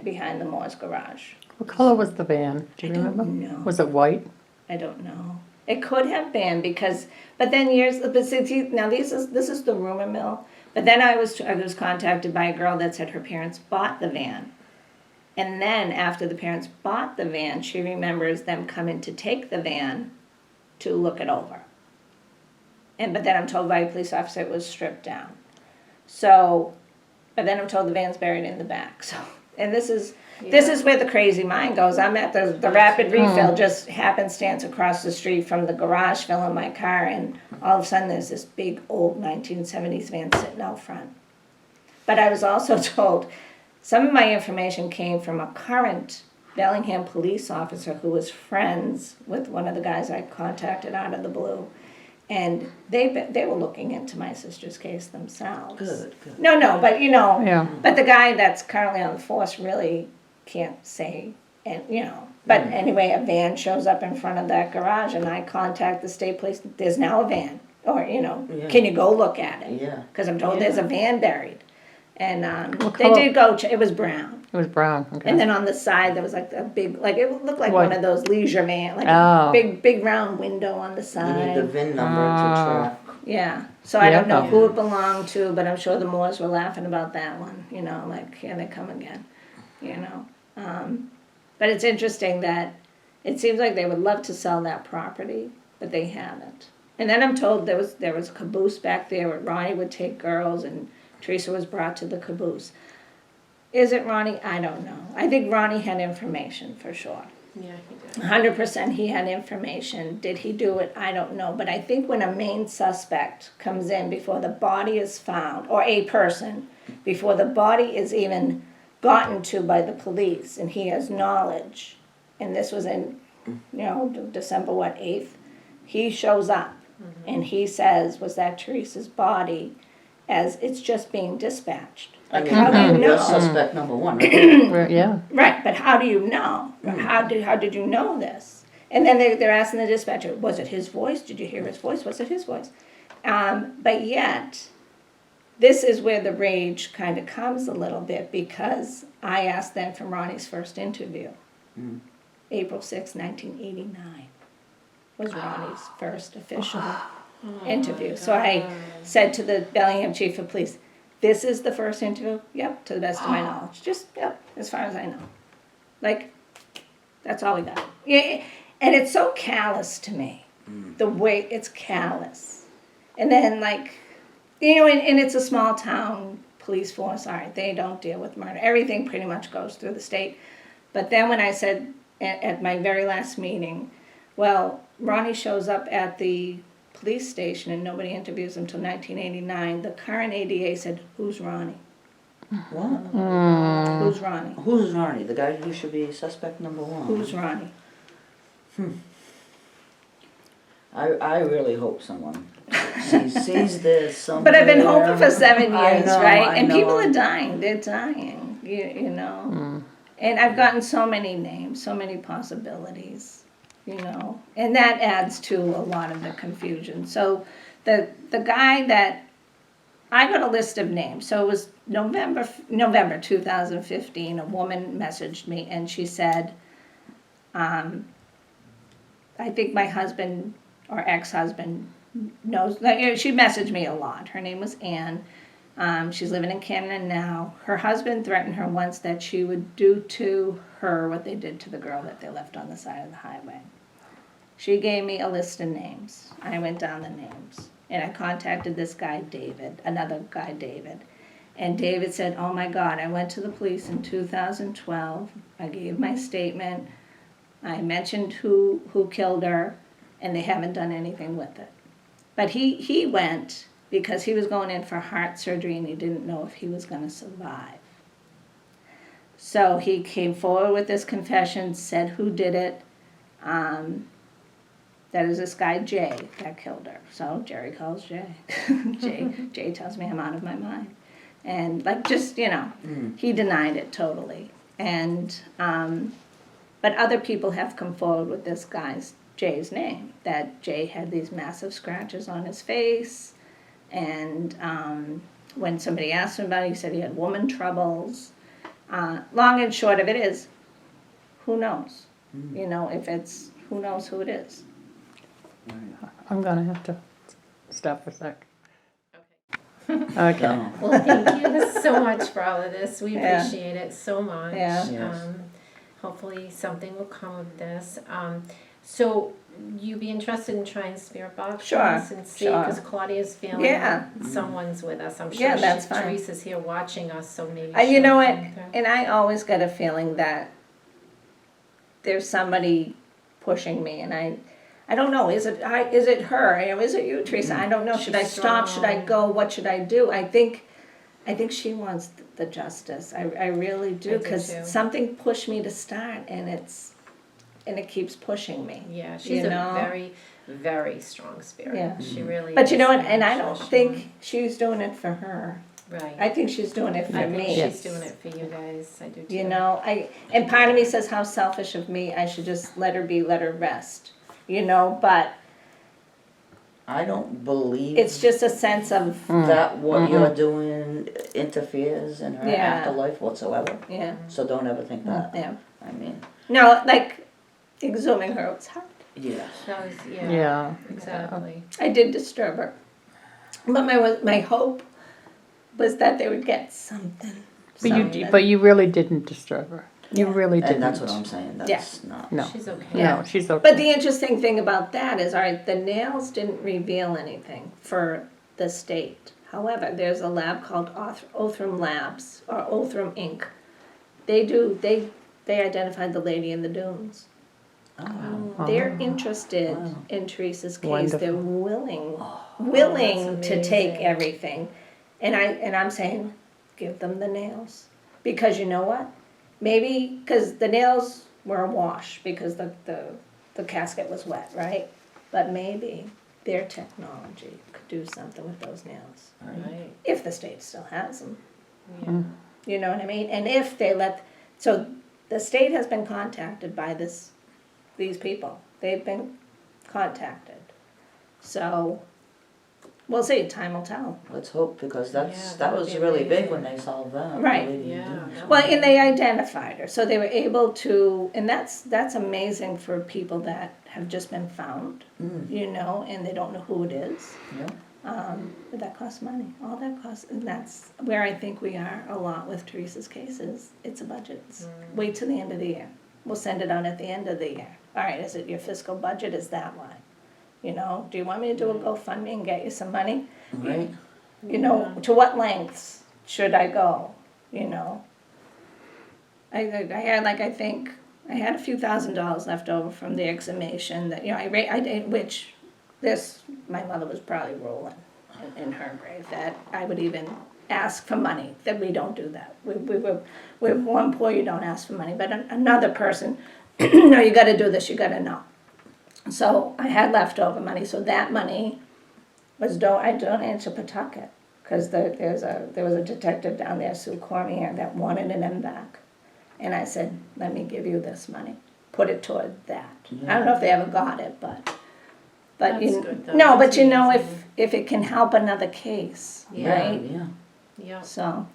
behind the Moore's garage. What color was the van? Do you I don't remember? know. Was it white? I don't know. It could have been because, but see, now this is the rumor mill. But then I was contacted by a girl that said her parents bought the van. And then after the parents bought the van, she remembers them coming to take the van to look it over. But then I'm told by a police officer it was stripped down. So, but then I'm told the van's buried in the back. So, and this is where the crazy mind goes. I'm at the rapid refill, just happenstance across the street from the garage, filling my car, and all of a sudden there's this big old 1970s van sitting out front. But I was also told some of my information came from a current Bellingham police officer who was friends with one of the guys I contacted out of the blue. And they were looking into my sister's case themselves. Good. No, but Yeah. but the guy that's currently on the force really can't say, and But anyway, a van shows up in front of that garage, and I contact the state police. There's now a van, or can you go look at it? Yeah. Because I'm told there's a van buried, and What they color? did go. It was brown. It was brown. Okay. And then on the side there was like a big, like it looked like What? one of those leisure van, like Oh. a big round window on the You side. need the VIN number to track. Yeah, so I don't know Yeah. who it belonged to, but I'm sure the Moores were laughing about that one, like, here they come again, But it's interesting that it seems like they would love to sell that property, but they haven't. And then I'm told there was a caboose back there where Ronnie would take girls and Theresa was brought to the caboose. Is it Ronnie? I don't know. I think Ronnie had information for sure. Yeah, he did. 100% he had information. Did he do it? I don't know. But I think when a main suspect comes in before the body is found, or a person, before the body is even gotten to by the police, and he has knowledge, and this was in, December 8th, he shows up and he says, was that Theresa's body, as it's just being dispatched. Like, how do you You're know? suspect number one, right? Yeah. Right, but how do you know? How did you know this? And then they're asking the dispatcher, was it his voice? Did you hear his voice? Was it his voice? But yet, this is where the rage kind of comes a little bit, because I asked them from Ronnie's first interview. April 6, 1989 was Ronnie's first official interview. So I said to the Bellingham chief of police, this is the first interview? Yep, to the best of my knowledge. Yep, as far as I know. Like, that's all we got. Yeah, and it's so callous to me, the way it's callous. And then, like, and it's a small town police force, all right, they don't deal with murder. Everything pretty much goes through the state. But then when I said at my very last meeting, well, Ronnie shows up at the police station and nobody interviews him until 1989. The current ADA said, who's Ronnie? What? Who's Ronnie? Who's Ronnie? The guy who should be suspect number one. Who's Ronnie? I really hope someone sees this somewhere. But I've been hoping for 7 I years, know, right? I And know. people are dying. They're dying, you know. And I've gotten so many names, so many possibilities, And that adds to a lot of the confusion. So the guy that, I got a list of names. So it was November 2015, a woman messaged me and she said, I think my husband or ex-husband knows, she messaged me a lot. Her name was Ann. She's living in Canada now. Her husband threatened her once that she would do to her what they did to the girl that they left on the side of the highway. She gave me a list of names. I went down the names. And I contacted this guy, David, another guy, David. And David said, oh my God, I went to the police in 2012. I gave my statement. I mentioned who killed her, and they haven't done anything with it. But he went because he was going in for heart surgery and he didn't know if he was going to survive. So he came forward with this confession, said who did it. That is this guy, Jay, that killed her. So Jerry calls Jay. Jay tells me I'm out of my mind. And like, just, he denied it totally. And, but other people have come forward with this guy's, Jay's name, that Jay had these massive scratches on his face. And when somebody asked him about it, he said he had woman troubles. Long and short of it is, who knows? If it's, who knows who it is? I'm gonna have to stop for a sec. Okay. Okay. No. Well, thank you so much for all of this. We Yeah. appreciate it so much. Yeah. Yes. Hopefully something will come of this. So you be interested in trying Spirit Box Sure, for us and see, sure. because Claudia's feeling Yeah. someone's with us. I'm sure Yeah, that's fine. Teresa's here watching us, so maybe You she'll know what? come through. And I always get a feeling that there's somebody pushing me, and I don't know. Is it her? Is it you, Teresa? I don't know. Should I She's stop? Should I strong. go? What should I do? I think she wants the justice. I really I do, do because too. something pushed me to start, and it keeps pushing me. Yeah, she's a know? very, very strong spirit. Yeah. She really But is. you know what? And I I'm don't sure she think she's doing it for her. Right. I think she's doing it for I think me. she's Yes. doing it for you guys. I do too. And part of me says how selfish of me. I should just let her rest. But I don't believe it's just a sense of that what you're doing interferes in her Yeah. afterlife whatsoever. yeah, So don't ever think that. yeah. I mean, No, like exhuming her was hard. yes. That was, yeah. Yeah. Exactly. I did disturb her, but my hope was that they would get something. But you really didn't disturb her. You Yeah. really didn't. And that's what I'm saying. That's not. No. She's okay. Yeah. No, she's okay. But the interesting thing about that is, all right, the nails didn't reveal anything for the state. However, there's a lab called Othram Labs, or Othram Inc. They identified the lady in the dunes. Oh. They're interested Wow. in Teresa's case. Wonderful. They're willing that's to take amazing. everything. And I'm saying, give them the nails. Because you know what? Maybe, because the nails were awash because the casket was wet, right? But maybe their technology could do something with those nails. Right. If the state still has them. Yeah. You know what I mean? And if they so the state has been contacted by these people. They've been contacted. So we'll see, time will tell. Let's hope, because Yeah, that that would was be really big amazing. when they solved that. Right. the lady in Yeah. Dunes. that Well, would and be- they identified her, so they were able to, and that's amazing for people that have just been found, and they don't know who it is. Yeah. But that costs money. All that costs, and that's where I think we are a lot with Teresa's cases. It's a budget. Wait till the end of the year. We'll send it out at the end of the year. All right, is it your fiscal budget? Is that why? Do you want me to do a GoFundMe and get you some money? Right. To what lengths should I go? I think I had a few $1,000s left over from the exhumation that I did, which my mother was probably rolling in her grave that I would even ask for money. That we don't do that. We're one poor, you don't ask for money, but another person, no, you got to do this. You got to know. So I had leftover money, so that money was I donated to Pawtucket because there was a detective down there, Sue Cormier, that wanted an MVAC, and I said, let me give you this money, put it toward that. I don't know if they ever got it, but That's good, though. no, That's but amazing. if it can help another case, Yeah. right? Yeah. Yeah. So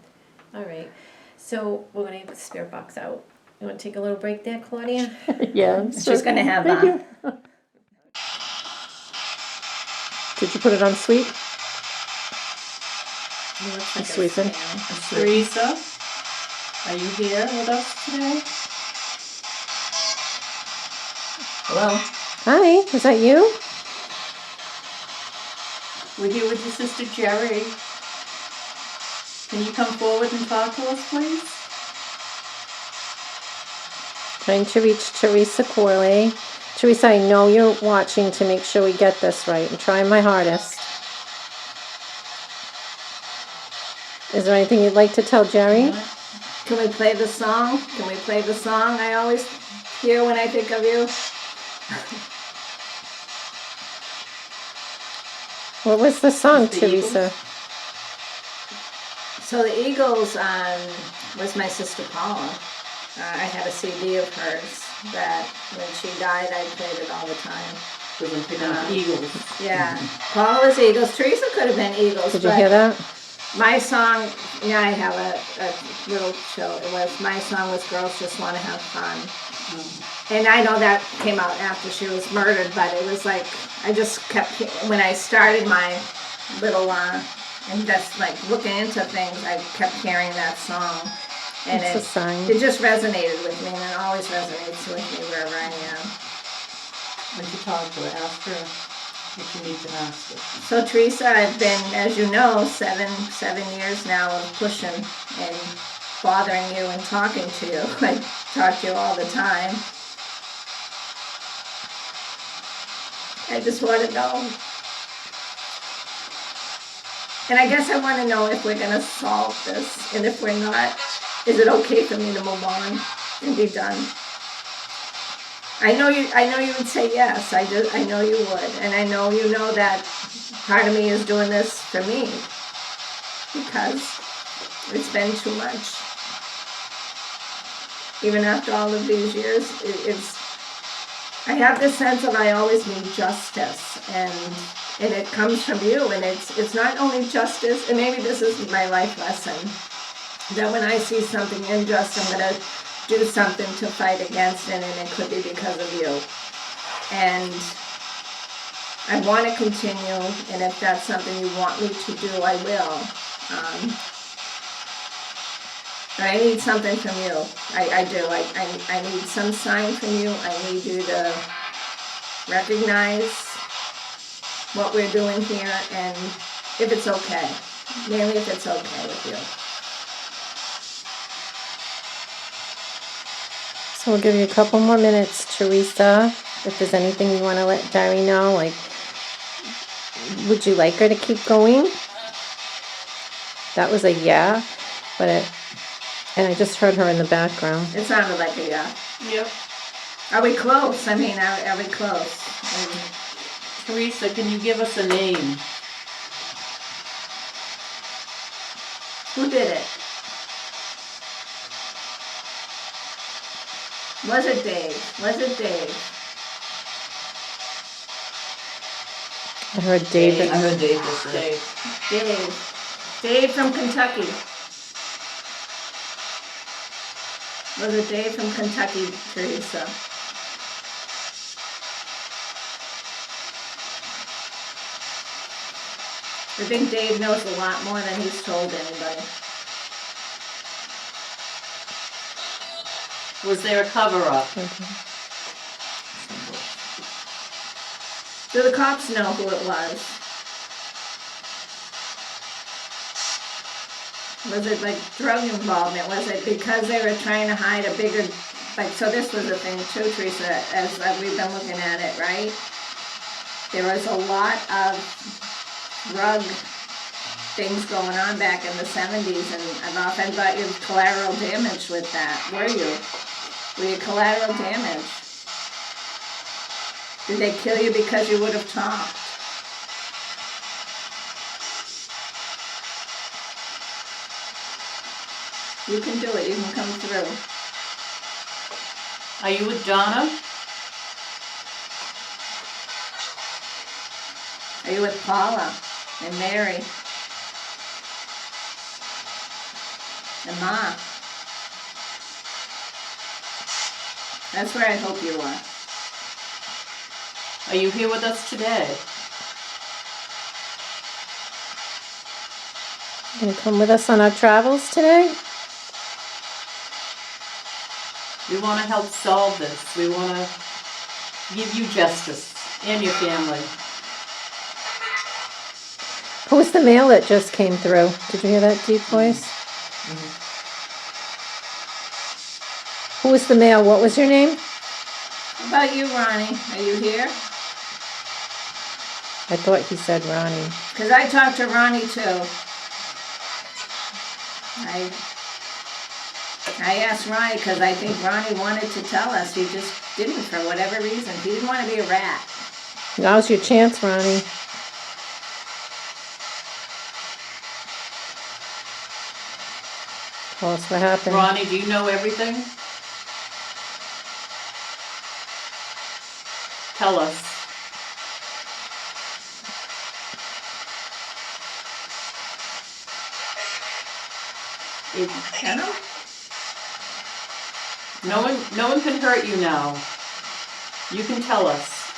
All right. So we're gonna get the spirit box out. You want to take a little break there, Claudia? Yeah. she's gonna have Thank you. Did you put it on sweet? It's Sleeping. Theresa, are you here with us today? Hello. Hi, is that you? We're here with your sister Jerry. Can you come forward and talk to us, please? Trying to reach Theresa Corley. Theresa, I know you're watching to make sure we get this right. I'm trying my hardest. Is there anything you'd like to tell Jerry? Can we play the song? Can we play the song I always hear when I think of you? What was the song, It's the Eagles. Theresa? So the Eagles was my sister Paula. I had a CD of hers that when she died, I played it all the time. We've been picking up Eagles. Yeah, Paula was Eagles. Teresa could have been Eagles. Did you but hear that? My song, yeah, I have a little show. My song was Girls Just Want to Have Fun. And I know that came out after she was murdered, but it was like, I just kept, when I started my little, and just like looking into things, I kept hearing that song. And It's a sign. it just resonated with me, and it always resonates with me wherever I am. When you talk to her, ask her what you need to ask her. So Teresa, I've been, as you know, seven years now of pushing and bothering you and talking to you. I talk to you all the time. I just want to know. And I guess I want to know if we're going to solve this, and if we're not, is it okay for me to move on and be done? I know you would say yes. I know you would, and I know you know that part of me is doing this for me because it's been too much. Even after all of these years, I have this sense of I always need justice, and it comes from you, and it's not only justice, and maybe this is my life lesson, that when I see something unjust, I'm going to do something to fight against it, and it could be because of you. And I want to continue, and if that's something you want me to do, I will. But I need something from you. I do. I need some sign from you. I need you to recognize what we're doing here, and if it's okay. Mainly if it's okay with you. So we'll give you a couple more minutes, Theresa. If there's anything you want to let Jerry know, like, would you like her to keep going? That was a yeah, and I just heard her in the background. It sounded like a yeah. Yep. Are we close? I mean, are we close? Theresa, can you give us a name? Who did it? Was it Dave? Was it Dave? I heard David. I heard Dave just say. Dave. Dave from Kentucky. Was it Dave from Kentucky, Teresa? I think Dave knows a lot more than he's told anybody. Was there a cover-up? Do the cops know who it was? Was it like drug involvement? Was it because they were trying to hide a bigger, like, so this was the thing too, Teresa, as we've been looking at it, right? There was a lot of drug things going on back in the 70s, and I've often thought you were collateral damage with that. Were you? Were you collateral damage? Did they kill you because you would have talked? You can do it. You can come through. Are you with Donna? Are you with Paula and Mary and Ma? That's where I hope you are. Are you here with us today? Gonna come with us on our travels today? We want to help solve this. We want to give you justice and your family. Who was the mail that just came through? Did you hear that deep voice? Who was the mail? What was your name? How about you, Ronnie? Are you here? I thought he said Ronnie. Because I talked to Ronnie too. I asked Ronnie because I think Ronnie wanted to tell us. He just didn't for whatever reason. He didn't want to be a rat. Now's your chance, Ronnie. Tell us what happened. Ronnie, do you know everything? Tell us. Kenna? No one can hurt you now. You can tell us.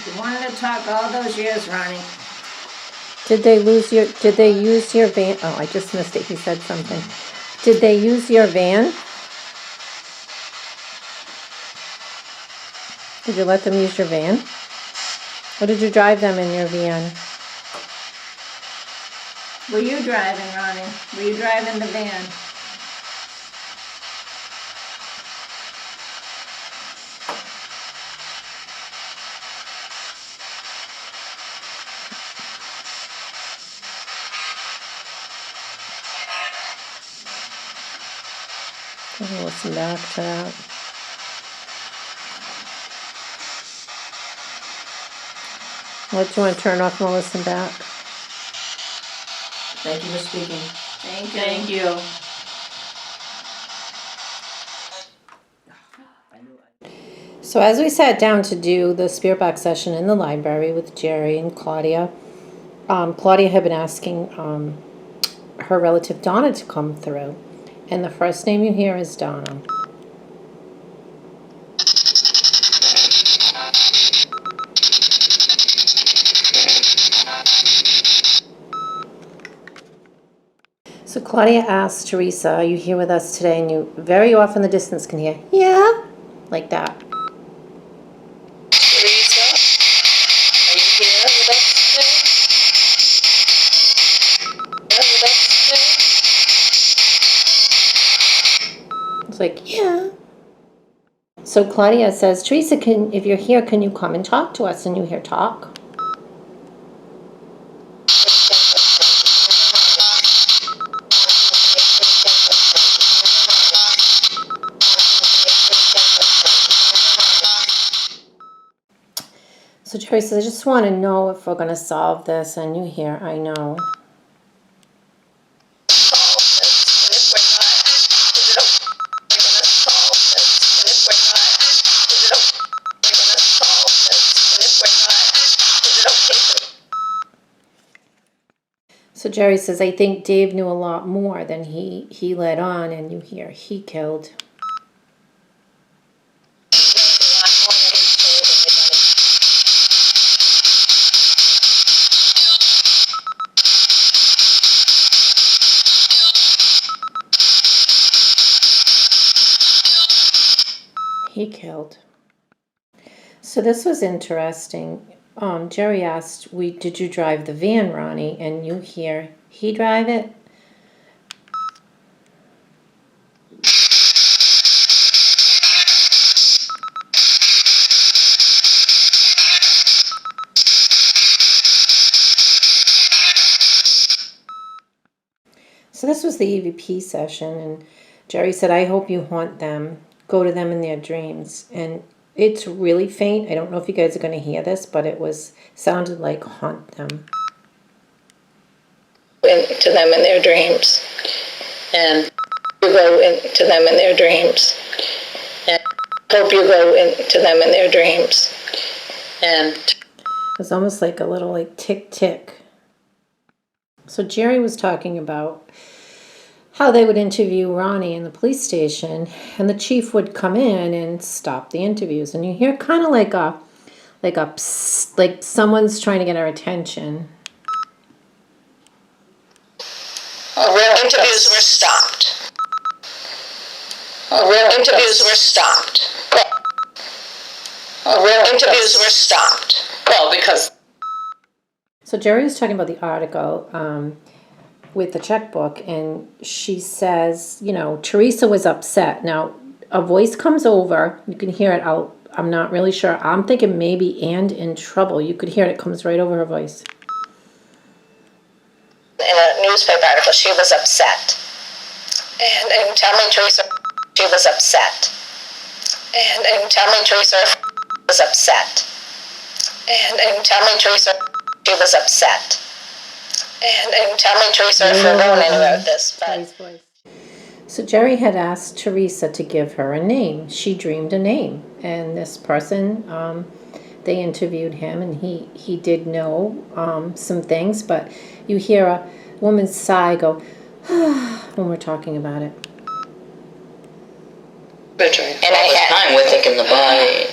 You wanted to talk all those years, Ronnie. Did they use your van? Oh, I just missed it. He said something. Did they use your van? Did you let them use your van? Or did you drive them in your van? Were you driving, Ronnie? Were you driving the van? I'll listen back to that. What, do you want to turn off and listen back? Thank you for speaking. Thank you. Thank you. So as we sat down to do the spirit box session in the library with Jerry and Claudia, Claudia had been asking her relative Donna to come through. And the first name you hear is Donna. So Claudia asked Theresa, are you here with us today? And you very off in the distance can hear, yeah, like that. Theresa, are you here with us today? It's like, yeah. So Claudia says, Theresa, if you're here, can you come and talk to us? And you hear talk. So Theresa, I just want to know if we're going to solve this. And you hear, I know. So Jerry says, I think Dave knew a lot more than he let on, and you hear, he killed. He killed. So this was interesting. Jerry asked, did you drive the van, Ronnie? And you hear, he drive it? So this was the EVP session, and Jerry said, I hope you haunt them, go to them in their dreams. And it's really faint. I don't know if you guys are going to hear this, but it sounded like haunt them. To them in their dreams. And you go into them in their dreams. And hope you go into them in their dreams. And it was almost like a little like tick tick. So Jerry was talking about how they would interview Ronnie in the police station, and the chief would come in and stop the interviews, and you hear kind of like a psst, like someone's trying to get our attention. oh, really? Interviews were stopped. Interviews were stopped. Interviews were stopped. Well, because. So Jerry was talking about the article with the checkbook, and she says, you know, Theresa was upset. Now, a voice comes over. You can hear it. I'm not really sure. I'm thinking maybe and in trouble. You could hear it. It comes right over her voice. In a newspaper article, she was upset. And tell me, Theresa, she was upset. And tell me, Theresa was upset. And tell me, Theresa, she was upset. And tell me, Theresa, if we're going anywhere with this. Jerry's voice. So Jerry had asked Theresa to give her a name. She dreamed a name. And this person, they interviewed him, and he did know some things, but you hear a woman's sigh go when we're talking about it. And I had time with it in the body.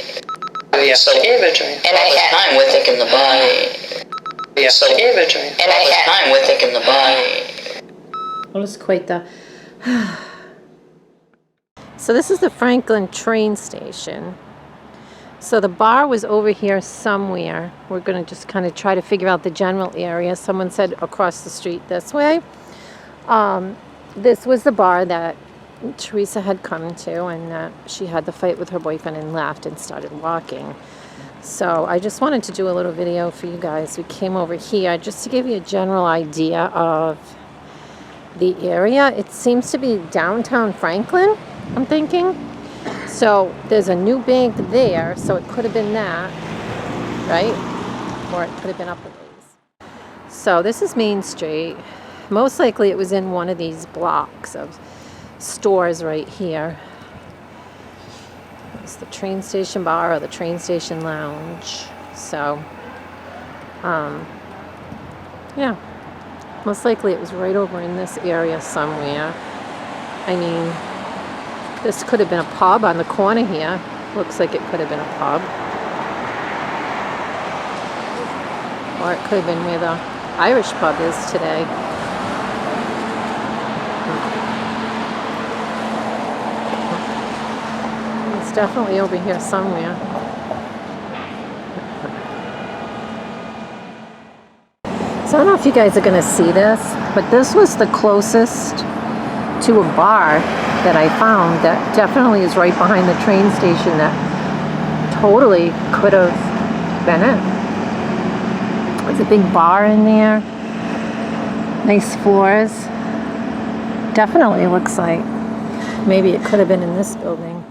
So, and I had time with it in the body. So, and I had time with it in the body. Well, it's quite the... So this is the Franklin train station. So the bar was over here somewhere. We're going to just kind of try to figure out the general area. Someone said across the street this way. This was the bar that Theresa had come to, and she had the fight with her boyfriend and left and started walking. So I just wanted to do a little video for you guys. We came over here just to give you a general idea of the area. It seems to be downtown Franklin, I'm thinking. So there's a new bank there, so it could have been that, right? Or it could have been up a ways. So this is Main Street. Most likely it was in one of these blocks of stores right here. It's the train station bar or the train station lounge. So, yeah. Most likely it was right over in this area somewhere. I mean, this could have been a pub on the corner here. Looks like it could have been a pub. Or it could have been where the Irish pub is today. It's definitely over here somewhere. So I don't know if you guys are going to see this, but this was the closest to a bar that I found that definitely is right behind the train station that totally could have been it. There's a big bar in there. Nice floors. Definitely looks like maybe it could have been in this building.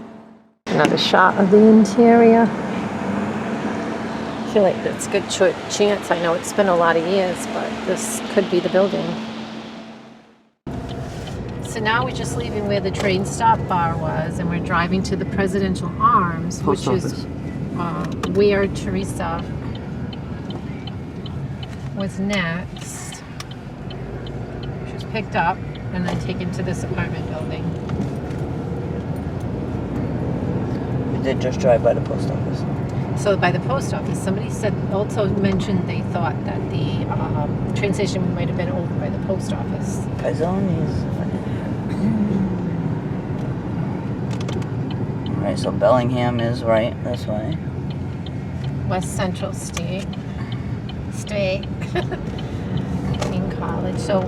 Another shot of the interior. I feel like that's a good chance. I know it's been a lot of years, but this could be the building. So now we're just leaving where the train stop bar was, and we're driving to the Presidential Arms, which is where Theresa was next. She was picked up and then taken to this apartment building. We did just drive by the post office. So by the post office, somebody also mentioned they thought that the train station might have been over by the post office. Alright, so Bellingham is right this way. West Central State. In college. So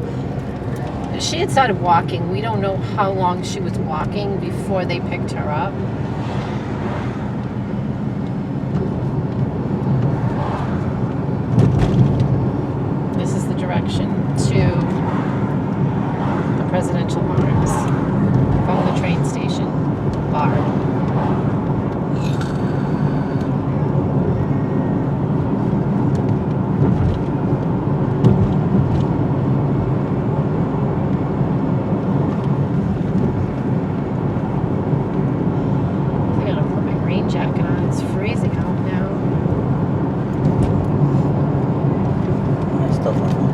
she had started walking. We don't know how long she was walking before they picked her up. This is the direction to the Presidential Arms from the train station bar. Jacket on. It's freezing out now. I still feel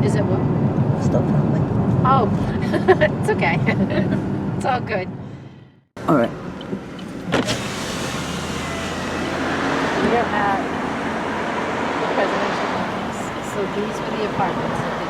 Is it what? Still friendly. Oh, it's okay. It's all good. Alright. We're at the Presidential Arms. So these were the apartments that they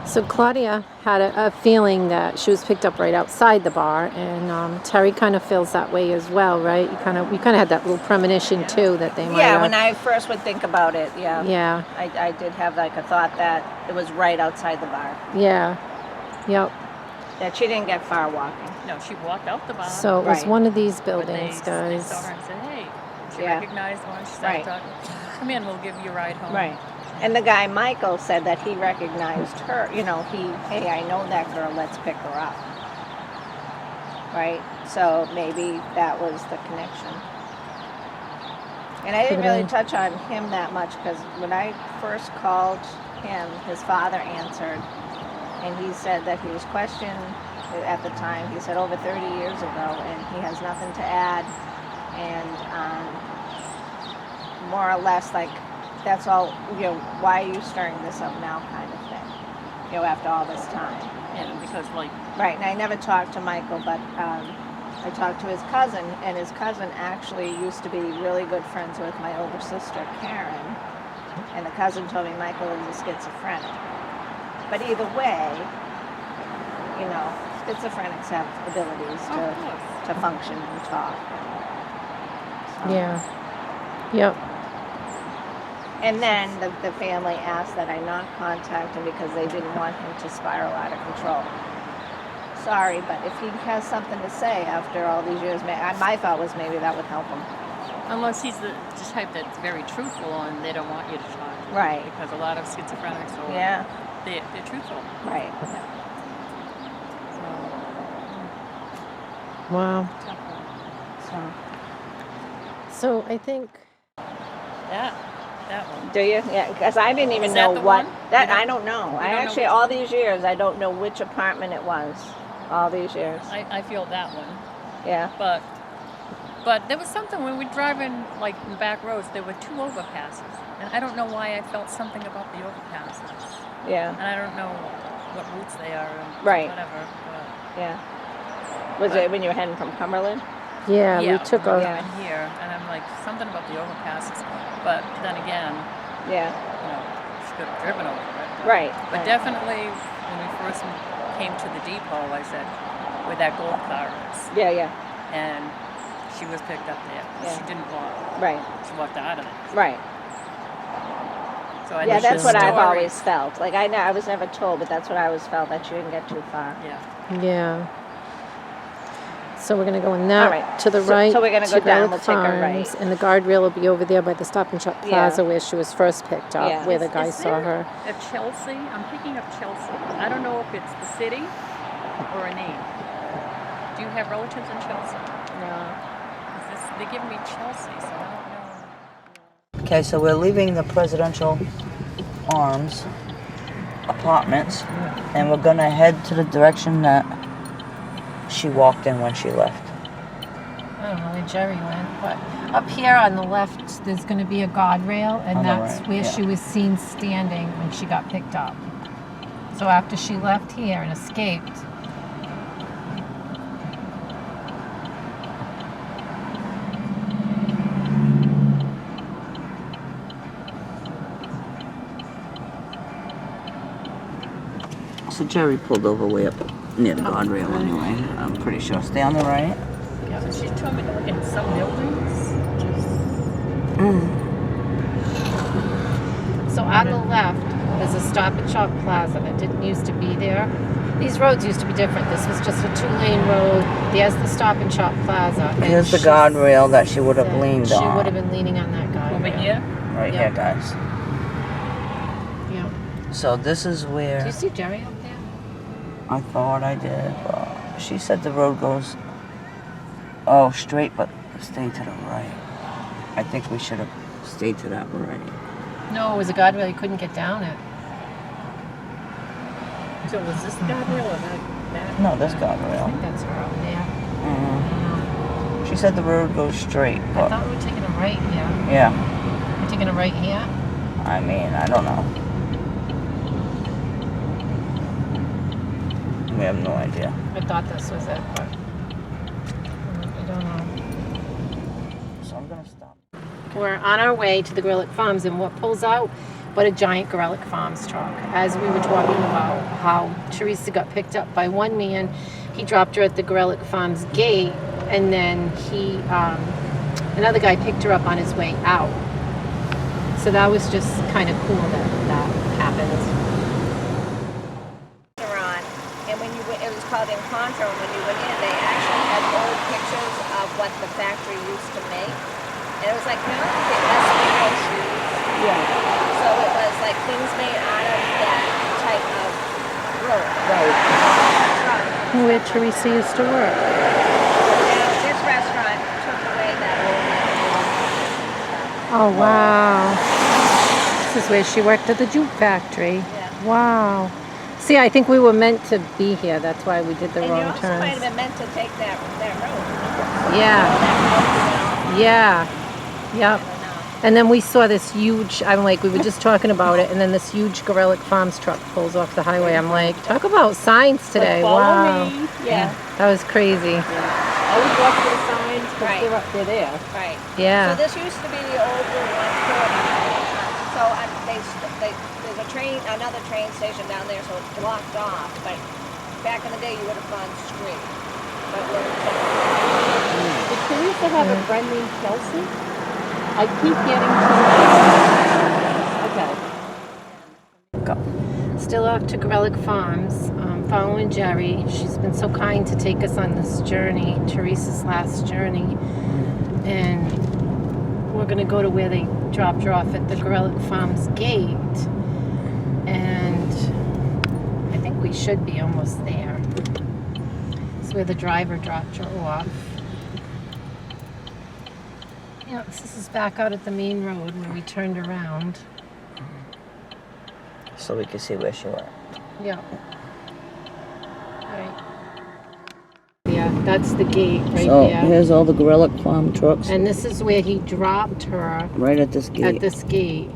So Claudia had a feeling that she was picked up right outside the bar, and Terry kind of feels that way as well, right? You kind of had that little premonition too that they might. Yeah, when I first would think about it, yeah. Yeah. I did have like a thought that it was right outside the bar. Yeah. Yep. That she didn't get far walking. No, she walked out the bar. So it was Right. one of these but buildings, they guys. saw her and said, hey. She Yeah. recognized one. She Right. started talking. Come in, we'll give you a ride home. Right. And the guy, Michael, said that he recognized her. You know, hey, I know that girl, let's pick her up. Right? So maybe that was the connection. And I didn't really touch on him that much because when I first called him, his father answered. And he said that he was questioned at the time. He said over 30 years ago, and he has nothing to add. And more or less, like, that's all, you know, why are you stirring this up now kind of thing, you know, after all this time. And because, like, Right, and I never talked to Michael, but I talked to his cousin, and his cousin actually used to be really good friends with my older sister, Karen. And the cousin told me Michael is a schizophrenic. But either way, you know, schizophrenics have abilities to function and talk. So. Yeah. Yep. And then the family asked that I not contact him because they didn't want him to spiral out of control. Sorry, but if he has something to say after all these years, my thought was maybe that would help him. unless he's the type that's very truthful and they don't want you to talk. Right. Because a lot of schizophrenics are, Yeah. they're truthful. Right. Wow. Tough one. So. So I think That one. Do you? Yeah, because I didn't even Is that know the what. one? That You don't- I don't know. I don't know actually which all one? these years I don't know which apartment it was. All these years. I feel that one. Yeah. But there was something when we were driving, like in the back roads, there were 2 overpasses. And I don't know why I felt something about the overpasses. Yeah. And I don't know what routes they are and Right. whatever. Yeah. Was it when you were heading from Cumberland? yeah, we took we're a Yeah. in here, and I'm like, something about the overpasses. But then again, Yeah. she could have driven over it. Right. But right. definitely, when we first came to the depot, I said, where that gold car is. Yeah. Yeah. And she was picked up there. Yeah. She didn't walk. Right. She walked out of it. Right. So I Yeah. think That's the what I've story- always felt. Like I was never told, but that's what I always felt, that you didn't get too far. Yeah. yeah. So we're gonna go in that All right. to the So- right. so we're gonna to go down, Relic we'll take a right. Farms, and the guardrail will be over there by the Stop and Shop Yeah. Plaza where she was first picked up, Yeah. where the guy Is saw there her. A Chelsea? I'm picking up Chelsea. I don't know if it's the city or a name. Do you have relatives in Chelsea? No. They give me Chelsea, so I don't know. Okay, so we're leaving the Presidential Arms apartments, and we're gonna head to the direction that she walked in when she left. I don't know where Jerry went, but up here on the left, there's going to be a guardrail, and On the that's right, where yeah. she was seen standing when she got picked up. So after she left here and escaped, So Jerry pulled over way up near the guardrail anyway, I'm pretty sure. Stay on the right. Yeah, she told me to look in some buildings. so on the left, there's a Stop and Shop Plaza that didn't used to be there. These roads used to be different. This was just a 2-lane road. There's the Stop and Shop Plaza. and Here's the she guardrail that she would have said leaned She on. would have been leaning on that guardrail. Over here? Right Yeah. here, guys. Yeah. So this is Do where you see Jerry up there? I thought I did, but she said the road goes straight, but stay to the right. I think we should have stayed to that right. No, it was a guardrail. You couldn't get down it. So was this guardrail or that? No, this I guardrail. think that's her up there. She said the road goes straight, I but thought we were taking a right here. yeah, We're taking a right here. I mean, I don't know. We have no idea. I thought this was it, but I don't know. So I'm gonna stop. We're on our way to the Gorelick Farms, and what pulls out but a giant Gorelick Farms truck. As we were talking about how Theresa got picked up by one man, he dropped her at the Gorelick Farms gate, and then another guy picked her up on his way out. So that was just kind of cool that happened. And when it was called Encontro, and when you went in, they actually had old pictures of what the factory used to make. And it was like, no, the Eskimo shoes. Yeah. So it was like things made out of that type of rope. Right. Where Theresa used to work. Now, this restaurant took away that old Oh, wow. This is where she worked at the jute factory. Yeah. Wow. See, I think we were meant to be here. That's why we did the and you wrong also turns. might have been meant to take that road. Yeah. Yeah. Yep. And then we saw this huge, I'm like, we were just talking about it, and then this huge Gorelick Farms truck pulls off the highway. I'm like, talk about signs today. Wow. Yeah. That was crazy. Always watch for the signs, because they're there. Right. Yeah. So this used to be the old Route 140. So there's another train station down there, so it's blocked off. But back in the day, you would have gone straight. But Did Theresa have a friend named Kelsey? I keep getting Okay. Still off to Gorelick Farms, following Jerry. She's been so kind to take us on this journey, Theresa's last journey. And we're going to go to where they dropped her off at the Gorelick Farms gate. And I think we should be almost there. It's where the driver dropped her off. Yeah, this is back out at the main road where we turned around. So we can see where she went. Yeah. Right. Yeah, that's the gate right So there. here's all the Gorelick Farm trucks And this is where he dropped her right at this gate. at this gate.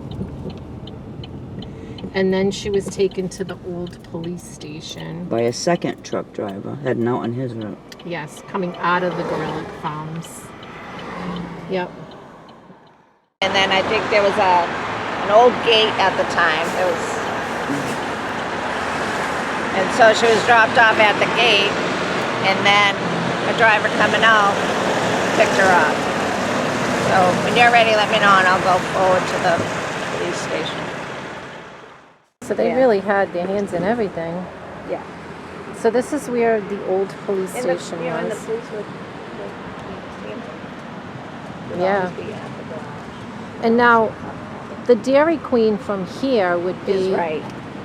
And then she was taken to the old police station. By a second truck driver heading out on his route. Yes, coming out of the Gorelick Farms. Yep. And then I think there was an old gate at the time. And so she was dropped off at the gate, and then a driver coming out picked her up. So when you're ready, let me know, and I'll go forward to the police station. So they Yeah. really had their hands in everything. Yeah. So this is where the old police And the, station and the was. police would Yeah. always be at the garage. And now, the Dairy Queen from here would be Is right,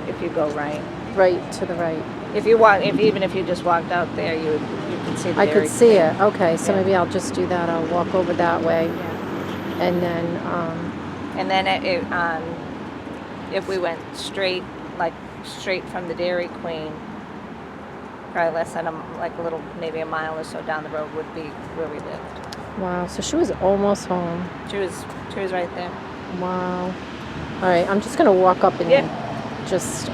if you go right. right to the right. If you walk, even if you just walked out there, you could see the I Dairy could see Queen. it. Okay, so Yeah. maybe I'll just do that. I'll walk over that way, Yeah. and then And then if we went straight from the Dairy Queen, probably less than maybe a mile or so down the road would be where we lived. wow. So she was almost home. She was right there. Wow. All right, I'm just gonna walk up and just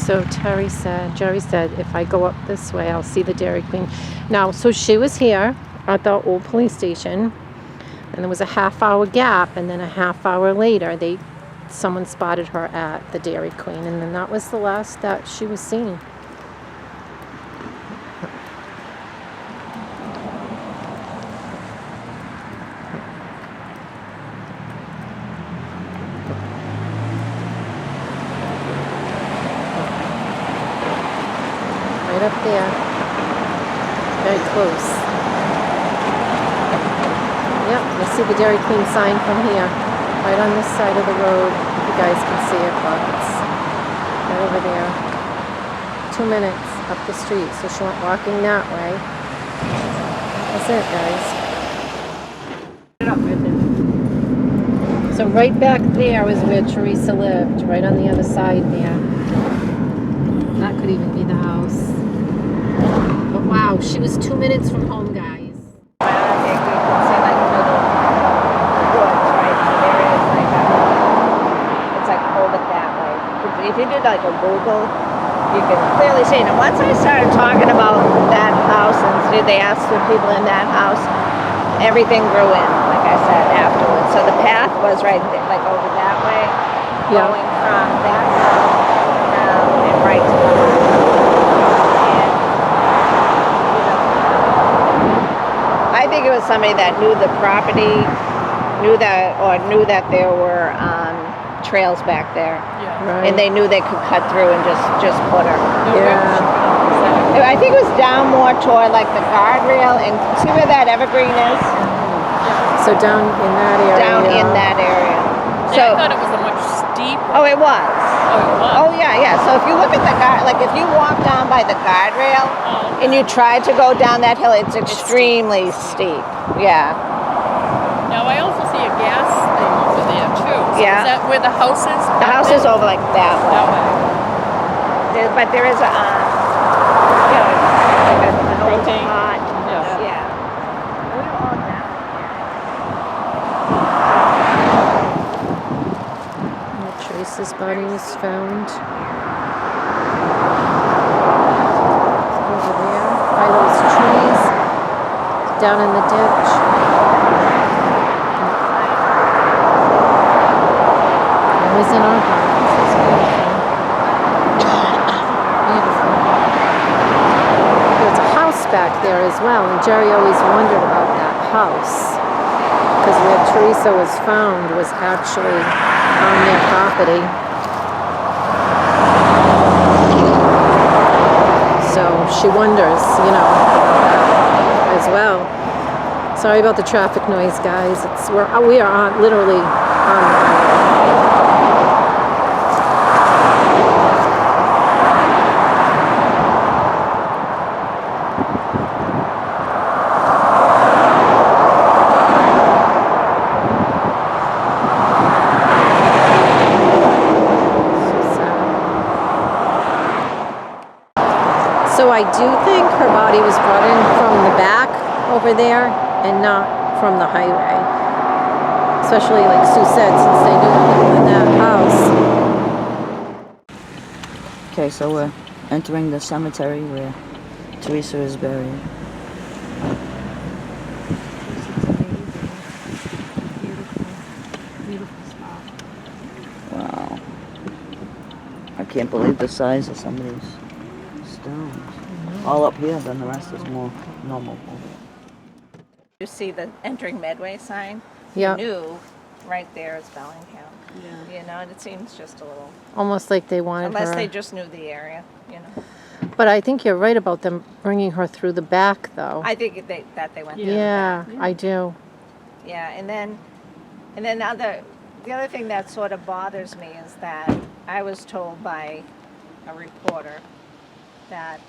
So Jerry said, if I go up this way, I'll see the Dairy Queen. Now, so she was here at the old police station, and there was a half-hour gap, and then a half-hour later, someone spotted her at the Dairy Queen, and then that was the last that she was seen. Right up there. Very close. Yep, you see the Dairy Queen sign from here. Right on this side of the road. You guys can see it, but it's right over there. 2 minutes up the street, so she went walking that way. That's it, guys. So right back there was where Theresa lived, right on the other side there. That could even be the house. But wow, she was 2 minutes from home, guys. It's like hold it that way. did like a Google, you can clearly see it. And once I started talking about that house and they asked the people in that house, everything grew in, like I said, afterwards. So the path was right there, like over that way, Yeah. going from that house down and right to the house. And, you know, I think it was somebody that knew the property, knew that there were trails back there. Yeah. Right. And they knew they could cut through and just put her. Yeah. I think it was down more toward like the guardrail and see where that evergreen is? So down in that area. Down in that area. So I thought it was a much steeper. Oh, it was. Oh, it was. Oh yeah. So if you look at the like if you walk down by the guardrail and you try to go down that hill, it's extremely steep. Yeah. Now I also see a gas thing over there too. So Yeah. Is that where the house is? The house is over like that way. That way. But there is a, you know, like an old Propane. pot. Yeah. Yeah. We were all down Teresa's body was found over there by those trees down in the ditch. It was in our hearts. It's beautiful. Beautiful. There's a house back there as well, and Jerry always wondered about that house because where Theresa was found was actually on their property. So she wonders, you know, as well. Sorry about the traffic noise, guys. We are on, literally on the highway. So I do think her body was brought in from the back over there and not from the highway. Especially like Sue said, since they knew the people in that house. Okay, so we're entering the cemetery where Theresa is buried. Wow. I can't believe the size of some of these stones. All up here, then the rest is more normal. You see the entering Medway sign? Yeah. You knew right there is Bellingham. Yeah. You know, and it seems just a little, Almost like they wanted unless her. they just knew the area, you know. But I think you're right about them bringing her through the back, though. I think they went through Yeah, the back. I do. Yeah, and then the other thing that sort of bothers me is that I was told by a reporter that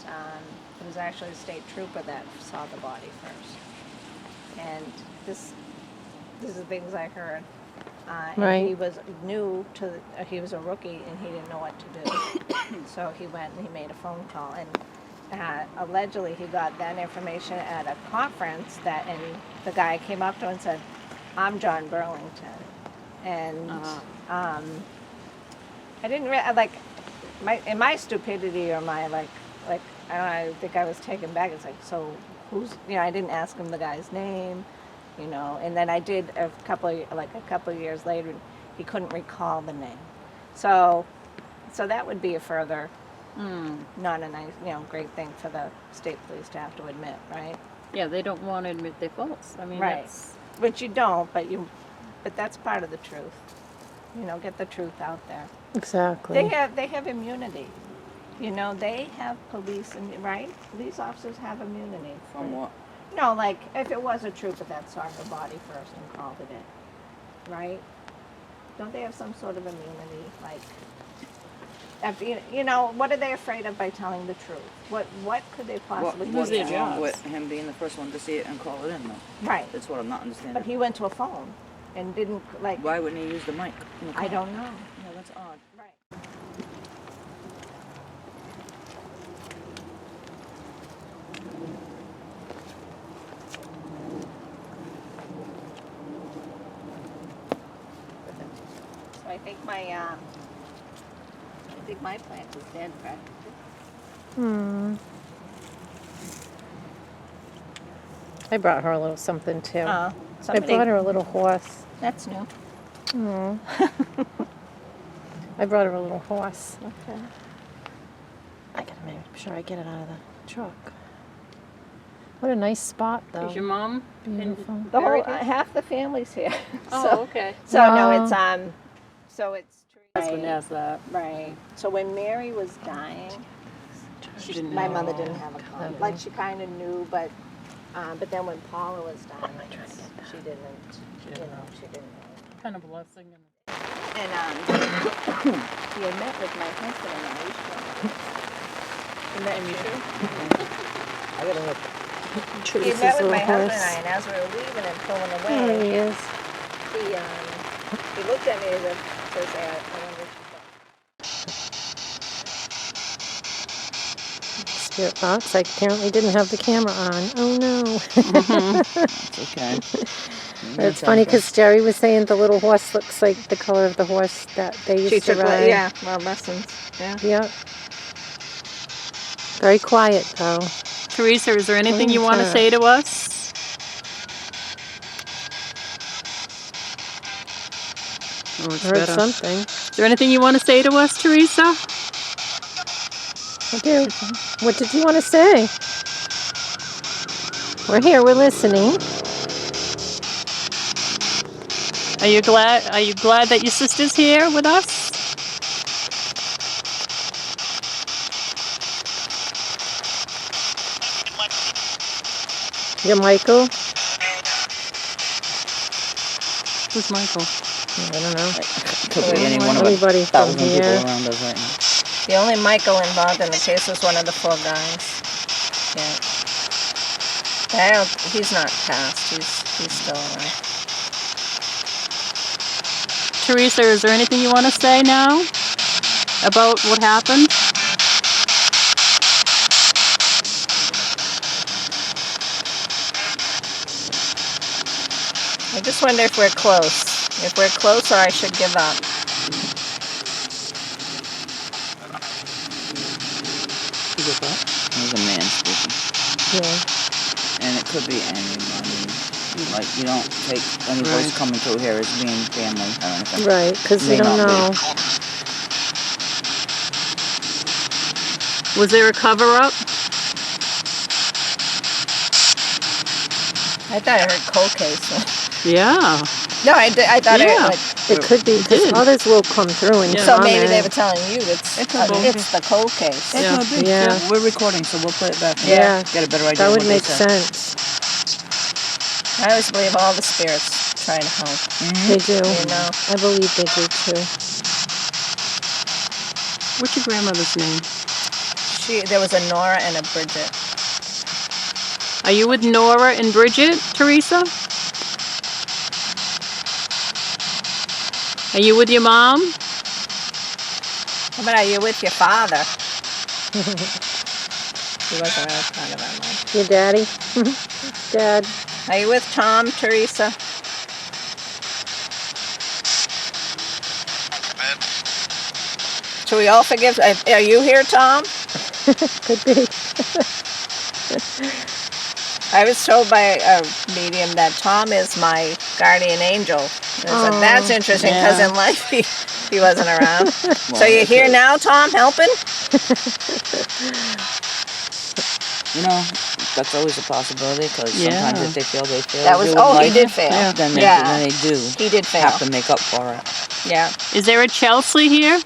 it was actually a state trooper that saw the body first. And this is the things I heard. And Right. he was new to, he was a rookie and he didn't know what to do. So he went and he made a phone call and allegedly he got that information at a conference and the guy came up to him and said, "I'm John Burlington." And I didn't in my stupidity or my like I don't know, I think I was taken back. It's like, so who's, you know, I didn't ask him the guy's name, you know, and then I did a couple of years later, he couldn't recall the name. So that would be a further, not a nice, you know, great thing for the state police to have to admit, right? Yeah, they don't want to admit their faults. I mean, Right. that's Which you don't, but that's part of the truth. You know, get the truth out there. Exactly. They have immunity. You know, they have police, right? Police officers have immunity. From what? No, like if it was a trooper that saw her body first and called it in, right? Don't they have some sort of immunity? Like, you know, what are they afraid of by telling the truth? What could they possibly do? Lose their What's wrong jobs. with him being the first one to see it and call it in, though? Right. That's what I'm not understanding. But he went to a phone and didn't like. Why wouldn't he use the mic? I don't know. Yeah, that's odd. Right. So I think think my plant is dead practically. I brought her a little something too. I Somebody, brought her a little horse. that's new. I brought her a little horse. Okay. I gotta make sure I get it out of the truck. What a nice spot, though. Is your mom? Beautiful. The whole, Buried here? half the family's here. Oh, okay. So no, Wow. it's so it's Husband has that. right. So when Mary was dying, She didn't my know. mother didn't have a club. Like she kind of knew, but then when Paula was dying, she didn't. You know, she didn't know. Kind of blessing. And he had met with my husband and I. He met you too? I gotta look. He had met with my husband and I, and as we were leaving and pulling There away, he is. he looked at me as if to say, I wonder if Spirit box. I apparently didn't have the camera on. Oh no. It's okay. It's funny because Jerry was saying the little horse looks like the color of the horse that they used to ride. yeah, well, lessons, yeah. Yep. Very quiet though. Theresa, is there anything you want to Okay. say to us? Oh, it's Heard better. something. Is there anything you want to say to us, Theresa? I do. What did you want to say? We're here. We're listening. Are you glad? Are you glad that your sister's here with us? You're Michael? Who's Michael? I don't know. Could be any one of Anybody a from thousand people here. around us right now. The only Michael involved in the case was one of the 4 guys. Yeah. He's not passed. He's still alive. Theresa, is there anything you want to say now about what happened? I just wonder if we're close. If we're close, or I should give up. There's a man speaking. Yeah. And it could be anyone. Like, you don't take any voice coming through here as being family or anything. Right, because May you don't not be. know. Was there a cover-up? I thought I heard cold case. Yeah. No, I did. I thought Yeah. It could be because did. others will come through and Yeah. So comment. maybe they were telling you it's the cold case. It Yeah. could be. Yeah. We're recording, so we'll play it back. and Yeah. Get a better idea That of would what they make said. sense. I always believe all the spirits try to help. They do. You know. I believe they do too. What's your grandmother's name? There was a Nora and a Bridget. Are you with Nora and Bridget, Theresa? Are you with your mom? How about are you with your father? He wasn't really part of our life. Your daddy? Dad. Are you with Tom, Theresa? Should we all forgive? Are you here, Tom? Could be. I was told by a medium that Tom is my guardian angel. I said, that's interesting because in life he wasn't around. So you're here now, Tom, helping? You know, that's always a possibility because sometimes if they fail, they fail. That was, he did fail. Yeah. Then they, Yeah. then they do He did fail. have to make up for it. Yeah. Is there a Chelsea here?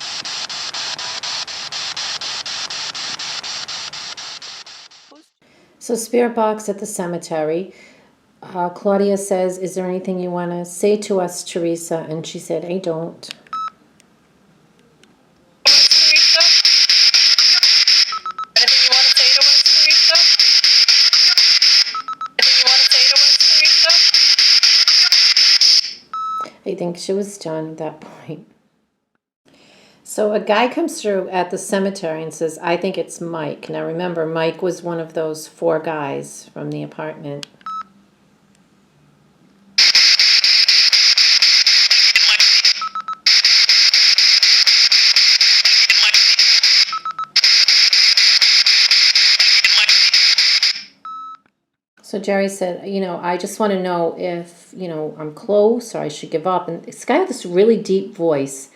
So spirit box at the cemetery. Claudia says, is there anything you want to say to us, Theresa? And she said, I don't. I think she was done at that point. So a guy comes through at the cemetery and says, I think it's Mike. Now remember, Mike was one of those 4 guys from the apartment. So Jerry said, I just want to know if, I'm close or I should give up. And this guy with this really deep voice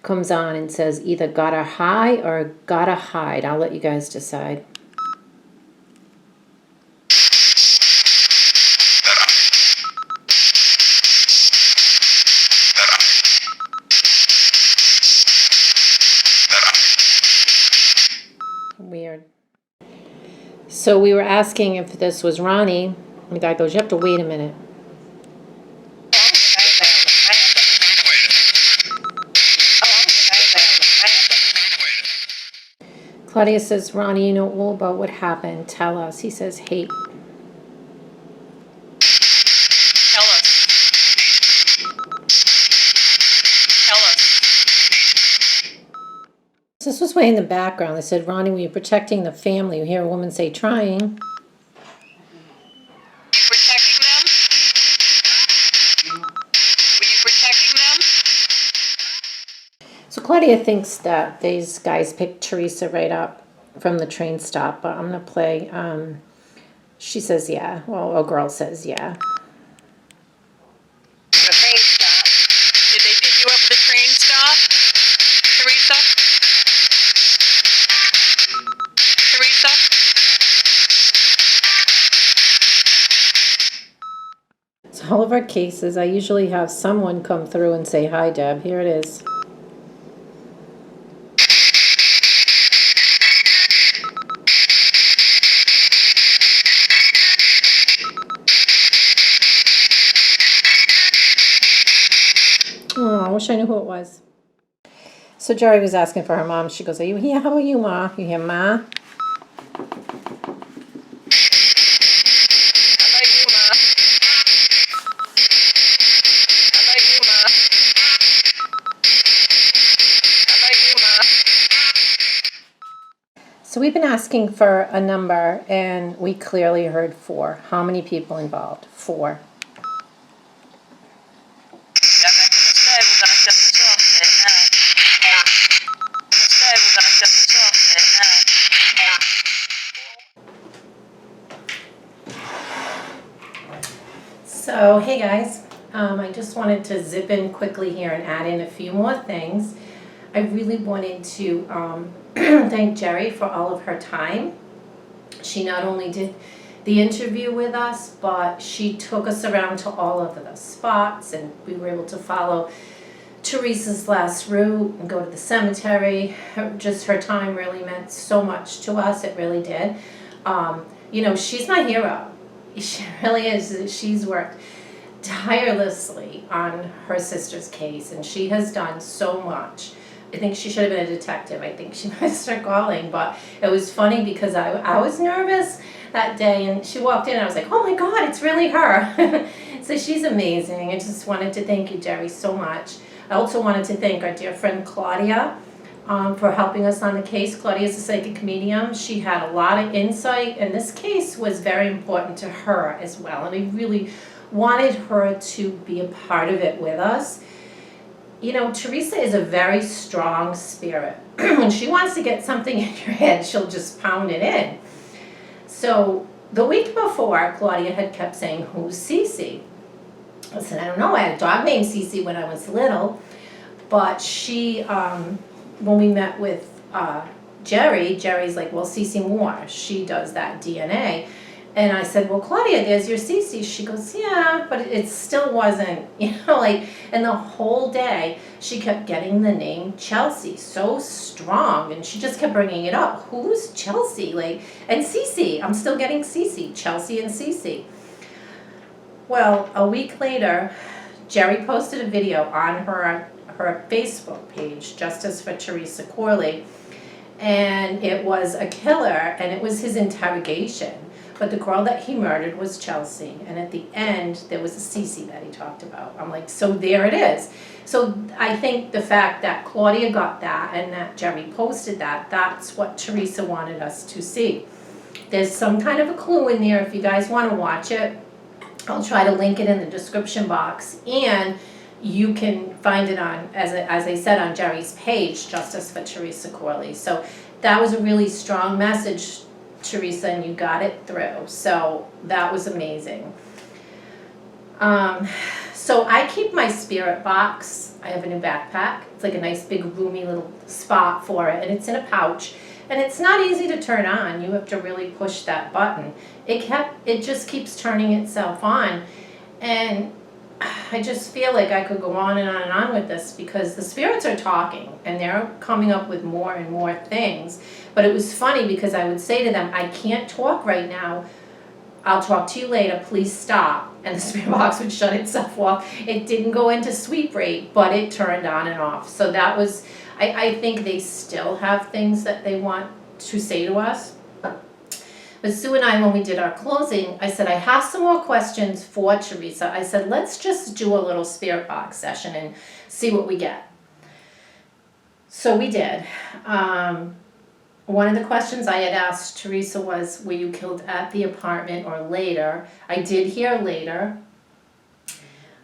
comes on and says either gotta high or gotta hide. I'll let you guys decide. Weird. So we were asking if this was Ronnie. And the guy goes, you have to wait a minute. Claudia says, Ronnie, you know all about what happened. Tell us. He says, hate. Tell us. Tell us. This was way in the background. They said, Ronnie, were you protecting the family? You hear a woman say, trying. You protecting them? Were you protecting them? So Claudia thinks that these guys picked Theresa right up from the train stop, but I'm going to play. She says, yeah. Well, a girl says, yeah. The train stop. Did they pick you up at the train stop, Theresa? Theresa? So all of our cases, I usually have someone come through and say, hi, Deb. Here it is. Oh, I wish I knew who it was. So Jerry was asking for her mom. She goes, are you here? How are you, Ma? You hear Ma? How about you, Ma? How about you, Ma? How about you, Ma? So we've been asking for a number, and we clearly heard 4. How many people involved? 4. Yeah, I'm gonna say we're gonna shut this off now. I'm gonna say we're gonna shut this off now. So, hey guys, I just wanted to zip in quickly here and add in a few more things. I really wanted to thank Jerry for all of her time. She not only did the interview with us, but she took us around to all of the spots, and we were able to follow Theresa's last route and go to the cemetery. Just her time really meant so much to us, it really did. She's my hero. She really is. She's worked tirelessly on her sister's case, and she has done so much. I think she should have been a detective. I think she might start calling, but it was funny because I was nervous that day, and she walked in and I was like, oh my God, it's really her. So she's amazing. I just wanted to thank you, Jerry, so much. I also wanted to thank our dear friend Claudia for helping us on the case. Claudia is a psychic medium. She had a lot of insight, and this case was very important to her as well, and I really wanted her to be a part of it with us. Theresa is a very strong spirit. When she wants to get something in your head, she'll just pound it in. So the week before, Claudia had kept saying, who's Cece? I said, I don't know. I had a dog named Cece when I was little. But she, when we met with Jerry's like, well, Cece Moore, she does that DNA. And I said, well, Claudia, there's your Cece. She goes, yeah, but it still wasn't, and the whole day she kept getting the name Chelsea so strong, and she just kept bringing it up. Who's Chelsea? And Cece, I'm still getting Cece, Chelsea and Cece. Well, a week later, Jerry posted a video on her Facebook page, Justice for Theresa Corley, and it was a killer, and it was his interrogation. But the girl that he murdered was Chelsea, and at the end there was a Cece that he talked about. I'm like, so there it is. So I think the fact that Claudia got that and that Jerry posted that, that's what Theresa wanted us to see. There's some kind of a clue in there if you guys want to watch it. I'll try to link it in the description box, and you can find it on, as I said, on Jerry's page, Justice for Theresa Corley. So that was a really strong message Theresa, and you got it through. So that was amazing. So I keep my spirit box. I have a new backpack. It's like a nice big roomy little spot for it, and it's in a pouch. And it's not easy to turn on. You have to really push that button. It just keeps turning itself on. And I just feel like I could go on and on and on with this because the spirits are talking and they're coming up with more and more things. But it was funny because I would say to them, I can't talk right now. I'll talk to you later, please stop. And the spirit box would shut itself off. It didn't go into sweep rate, but it turned on and off. So that was, I think they still have things that they want to say to us. But Sue and I, when we did our closing, I said, I have some more questions for Theresa. I said, let's just do a little spirit box session and see what we get. So we did. One of the questions I had asked Theresa was, were you killed at the apartment or later? I did hear later.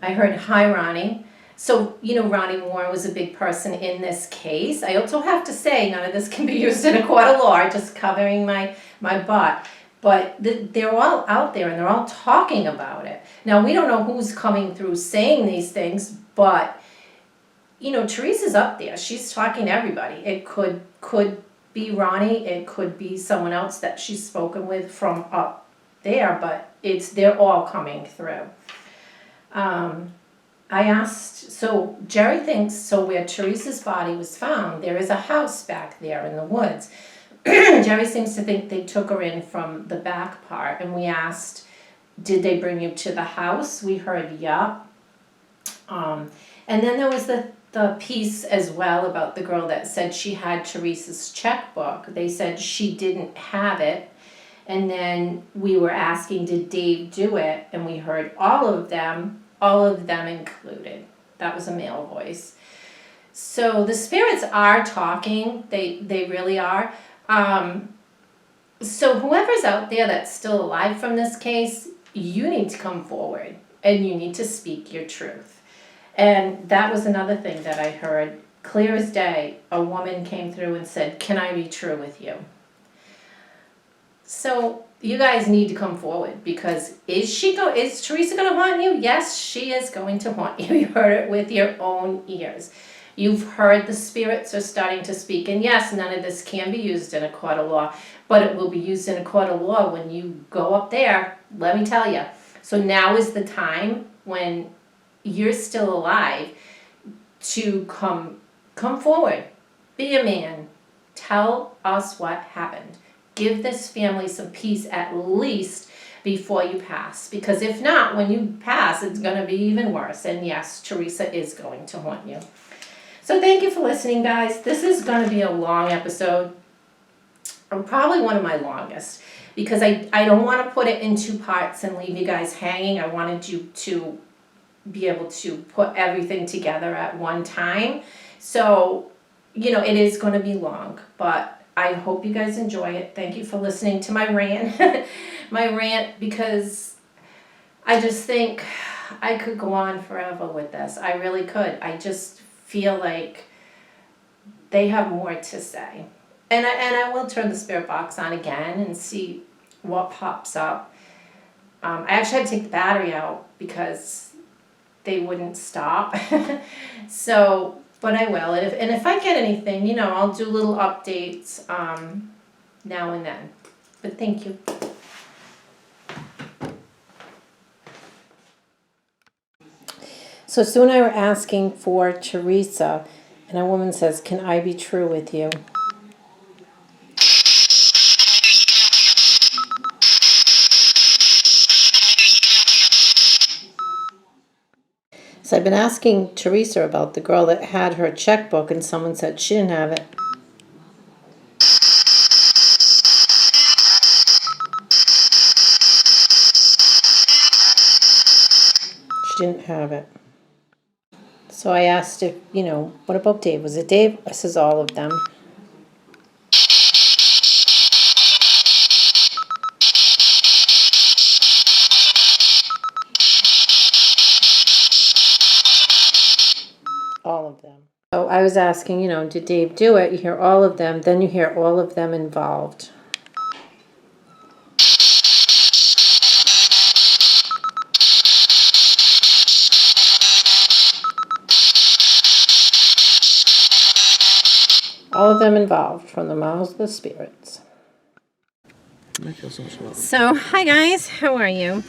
I heard, hi, Ronnie. So, you know, Ronnie Moore was a big person in this case. I also have to say, none of this can be used in a court of law, just covering my butt. But they're all out there and they're all talking about it. Now, we don't know who's coming through saying these things, but, you know, Theresa's up there. She's talking to everybody. It could be Ronnie, it could be someone else that she's spoken with from up there, but they're all coming through. I asked, so Jerry thinks, so where Theresa's body was found, there is a house back there in the woods. Jerry seems to think they took her in from the back part, and we asked, did they bring you to the house? We heard, yup. And then there was the piece as well about the girl that said she had Theresa's checkbook. They said she didn't have it. And then we were asking, did Dave do it? And we heard all of them included. That was a male voice. So the spirits are talking. They really are. So whoever's out there that's still alive from this case, you need to come forward and you need to speak your truth. And that was another thing that I heard. Clear as day, a woman came through and said, can I be true with you? So you guys need to come forward, because is Theresa going to haunt you? Yes, she is going to haunt you. You heard it with your own ears. You've heard the spirits are starting to speak. And yes, none of this can be used in a court of law, but it will be used in a court of law when you go up there, let me tell you. So now is the time when you're still alive to come forward. Be a man. Tell us what happened. Give this family some peace at least before you pass. Because if not, when you pass, it's going to be even worse. And yes, Theresa is going to haunt you. So thank you for listening, guys. This is going to be a long episode. Probably one of my longest. Because I don't want to put it in 2 parts and leave you guys hanging. I wanted you to be able to put everything together at one time. So, you know, it is going to be long. But I hope you guys enjoy it. Thank you for listening to my rant. My rant, because I just think I could go on forever with this. I really could. I just feel like they have more to say. And I will turn the spirit box on again and see what pops up. I actually had to take the battery out because they wouldn't stop. So, but I will. And if I get anything, you know, I'll do little updates now and then. But thank you. So Sue and I were asking for Theresa, and a woman says, can I be true with you? So I've been asking Theresa about the girl that had her checkbook, and someone said she didn't have it. She didn't have it. So I asked if, you know, what about Dave? Was it Dave? This is all of them. All of them. So I was asking, you know, did Dave do it? You hear all of them, then you hear all of them involved. all of them involved from the mouths of the spirits. I feel so much love. So, hi guys, how are you?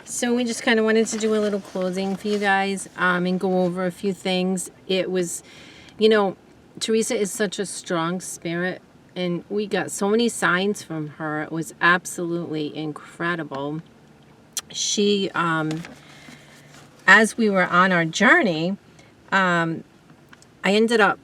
So we just kind of wanted to do a little closing for you guys and go over a few things. It was, Theresa is such a strong spirit, and we got so many signs from her. It was absolutely incredible. She, as we were on our journey, I ended up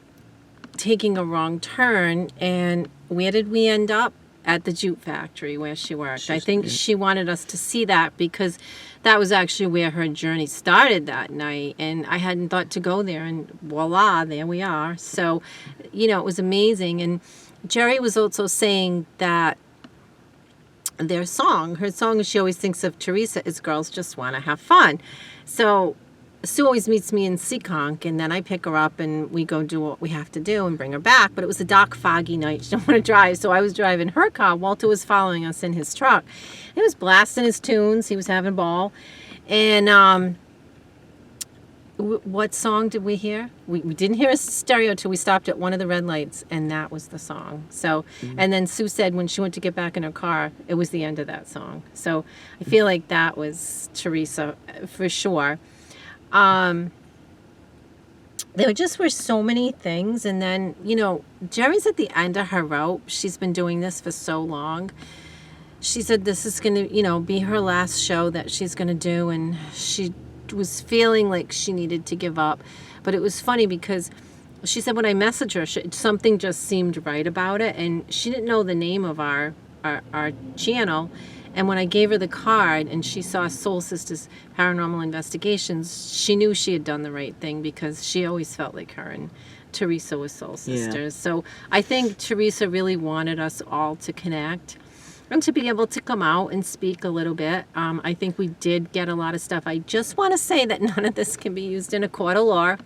taking a wrong turn, and where did we end up? At the jute factory where she worked. I think she wanted us to see that because that was actually where her journey started that night, and I hadn't thought to go there, and voila, there we are. So, it was amazing. And Jerry was also saying that her song, she always thinks of Theresa, is Girls Just Want to Have Fun. So Sue always meets me in Seekonk, and then I pick her up and we go do what we have to do and bring her back. But it was a dark, foggy night. She didn't want to drive, so I was driving her car. Walter was following us in his truck. He was blasting his tunes. He was having a ball. And what song did we hear? We didn't hear a stereo till we stopped at one of the red lights, and that was the song. So, and then Sue said when she went to get back in her car, it was the end of that song. So I feel like that was Theresa for sure. There just were so many things. And then, Jerry's at the end of her rope. She's been doing this for so long. She said this is going to, be her last show that she's going to do. And she was feeling like she needed to give up. But it was funny because she said when I messaged her, something just seemed right about it. And she didn't know the name of our channel. And when I gave her the card and she saw Soul Sisters Paranormal Investigations, she knew she had done the right thing because she always felt like her and Theresa was Soul Sisters. Yeah. So I think Theresa really wanted us all to connect and to be able to come out and speak a little bit. I think we did get a lot of stuff. I just want to say that none of this can be used in a court of law.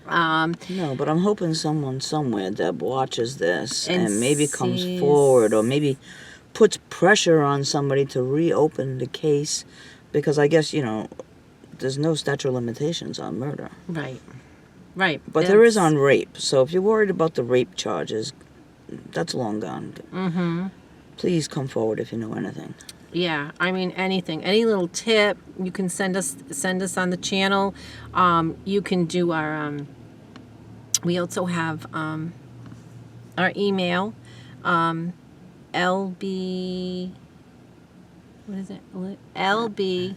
No, but I'm hoping someone somewhere that watches this and maybe comes forward or maybe puts pressure on somebody to reopen the case, because I guess, there's no statute of limitations on murder. Right. But there is on rape. So if you're worried about the rape charges, that's long gone. Mm-hmm. Please come forward if you know anything. Yeah, I mean, anything, any little tip, you can send us on the channel. You can do our, we also have our email, LB, what is it? LB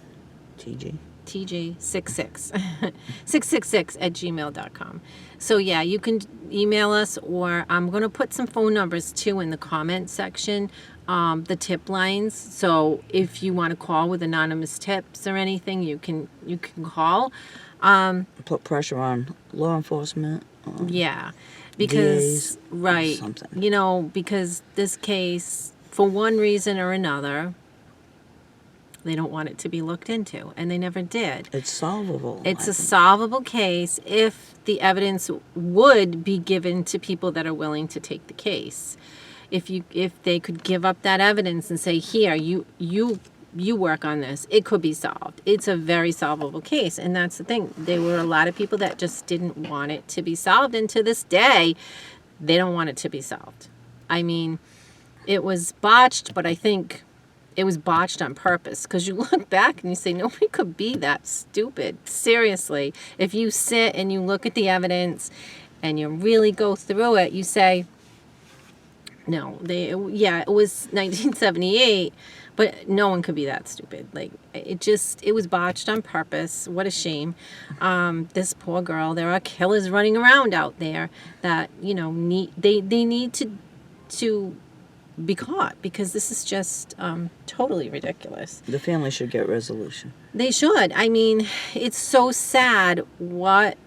TG 66 666 at gmail.com. So yeah, you can email us, or I'm going to put some phone numbers too in the comment section, the tip lines. So if you want to call with anonymous tips or anything, you can call. Put pressure on law enforcement. Yeah. Because, DAs, right, something. Because this case, for one reason or another, they don't want it to be looked into, and they never did. It's solvable. It's a solvable case if the evidence would be given to people that are willing to take the case. If they could give up that evidence and say, here, you work on this, it could be solved. It's a very solvable case, and that's the thing. There were a lot of people that just didn't want it to be solved, and to this day, they don't want it to be solved. I mean, it was botched, but I think it was botched on purpose, because you look back and you say, nobody could be that stupid. Seriously, if you sit and you look at the evidence and you really go through it, you say, no, it was 1978, but no one could be that stupid. Like, it was botched on purpose. What a shame. This poor girl, there are killers running around out there that, they need to be caught, because this is just totally ridiculous. The family should get resolution. They should. I mean, it's so sad what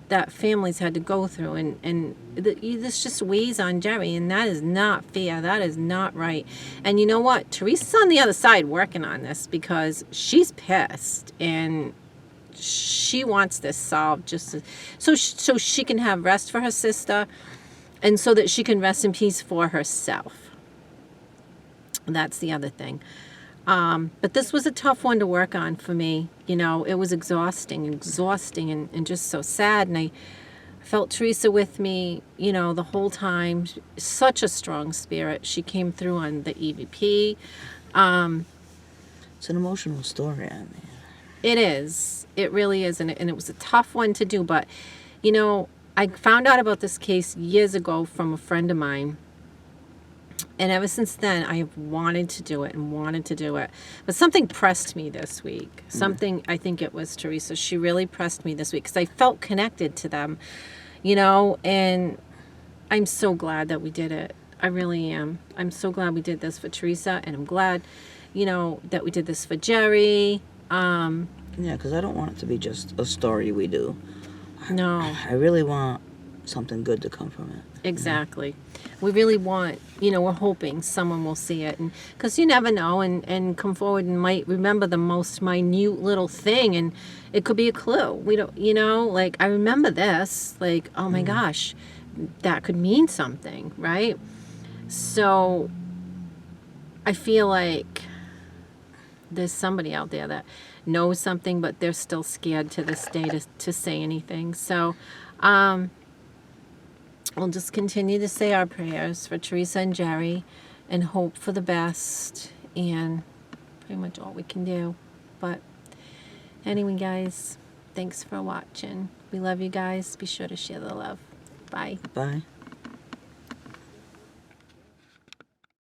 that families had to go through, and this just weighs on Jerry, and that is not fair. That is not right. And you know what? Teresa's on the other side working on this, because she's pissed and she wants this solved so she can have rest for her sister, and so that she can rest in peace for herself. That's the other thing. But this was a tough one to work on for me. It was exhausting and just so sad. And I felt Theresa with me, you know, the whole time. Such a strong spirit. She came through on the EVP. It's an emotional story, I mean. It is. It really is. And it was a tough one to do. But, you know, I found out about this case years ago from a friend of mine. And ever since then, I have wanted to do it and wanted to do it. But something pressed me this week. Something, I think it was Theresa. She really pressed me this week because I felt connected to them, you know, and I'm so glad that we did it. I really am. I'm so glad we did this for Theresa, and I'm glad, you know, that we did this for Jerry. Yeah, because I don't want it to be just a story we do. No, I really want something good to come from it. exactly. We really want, you know, we're hoping someone will see it, and because you never know, and come forward and might remember the most minute little thing, and it could be a clue. We don't, you know, like I remember this, like, oh my gosh, that could mean something, right? So I feel like there's somebody out there that knows something, but they're still scared to this day to say anything. So we'll just continue to say our prayers for Theresa and Jerry and hope for the best, and pretty much all we can do. But anyway, guys, thanks for watching. We love you guys. Be sure to share the love. Bye. Bye.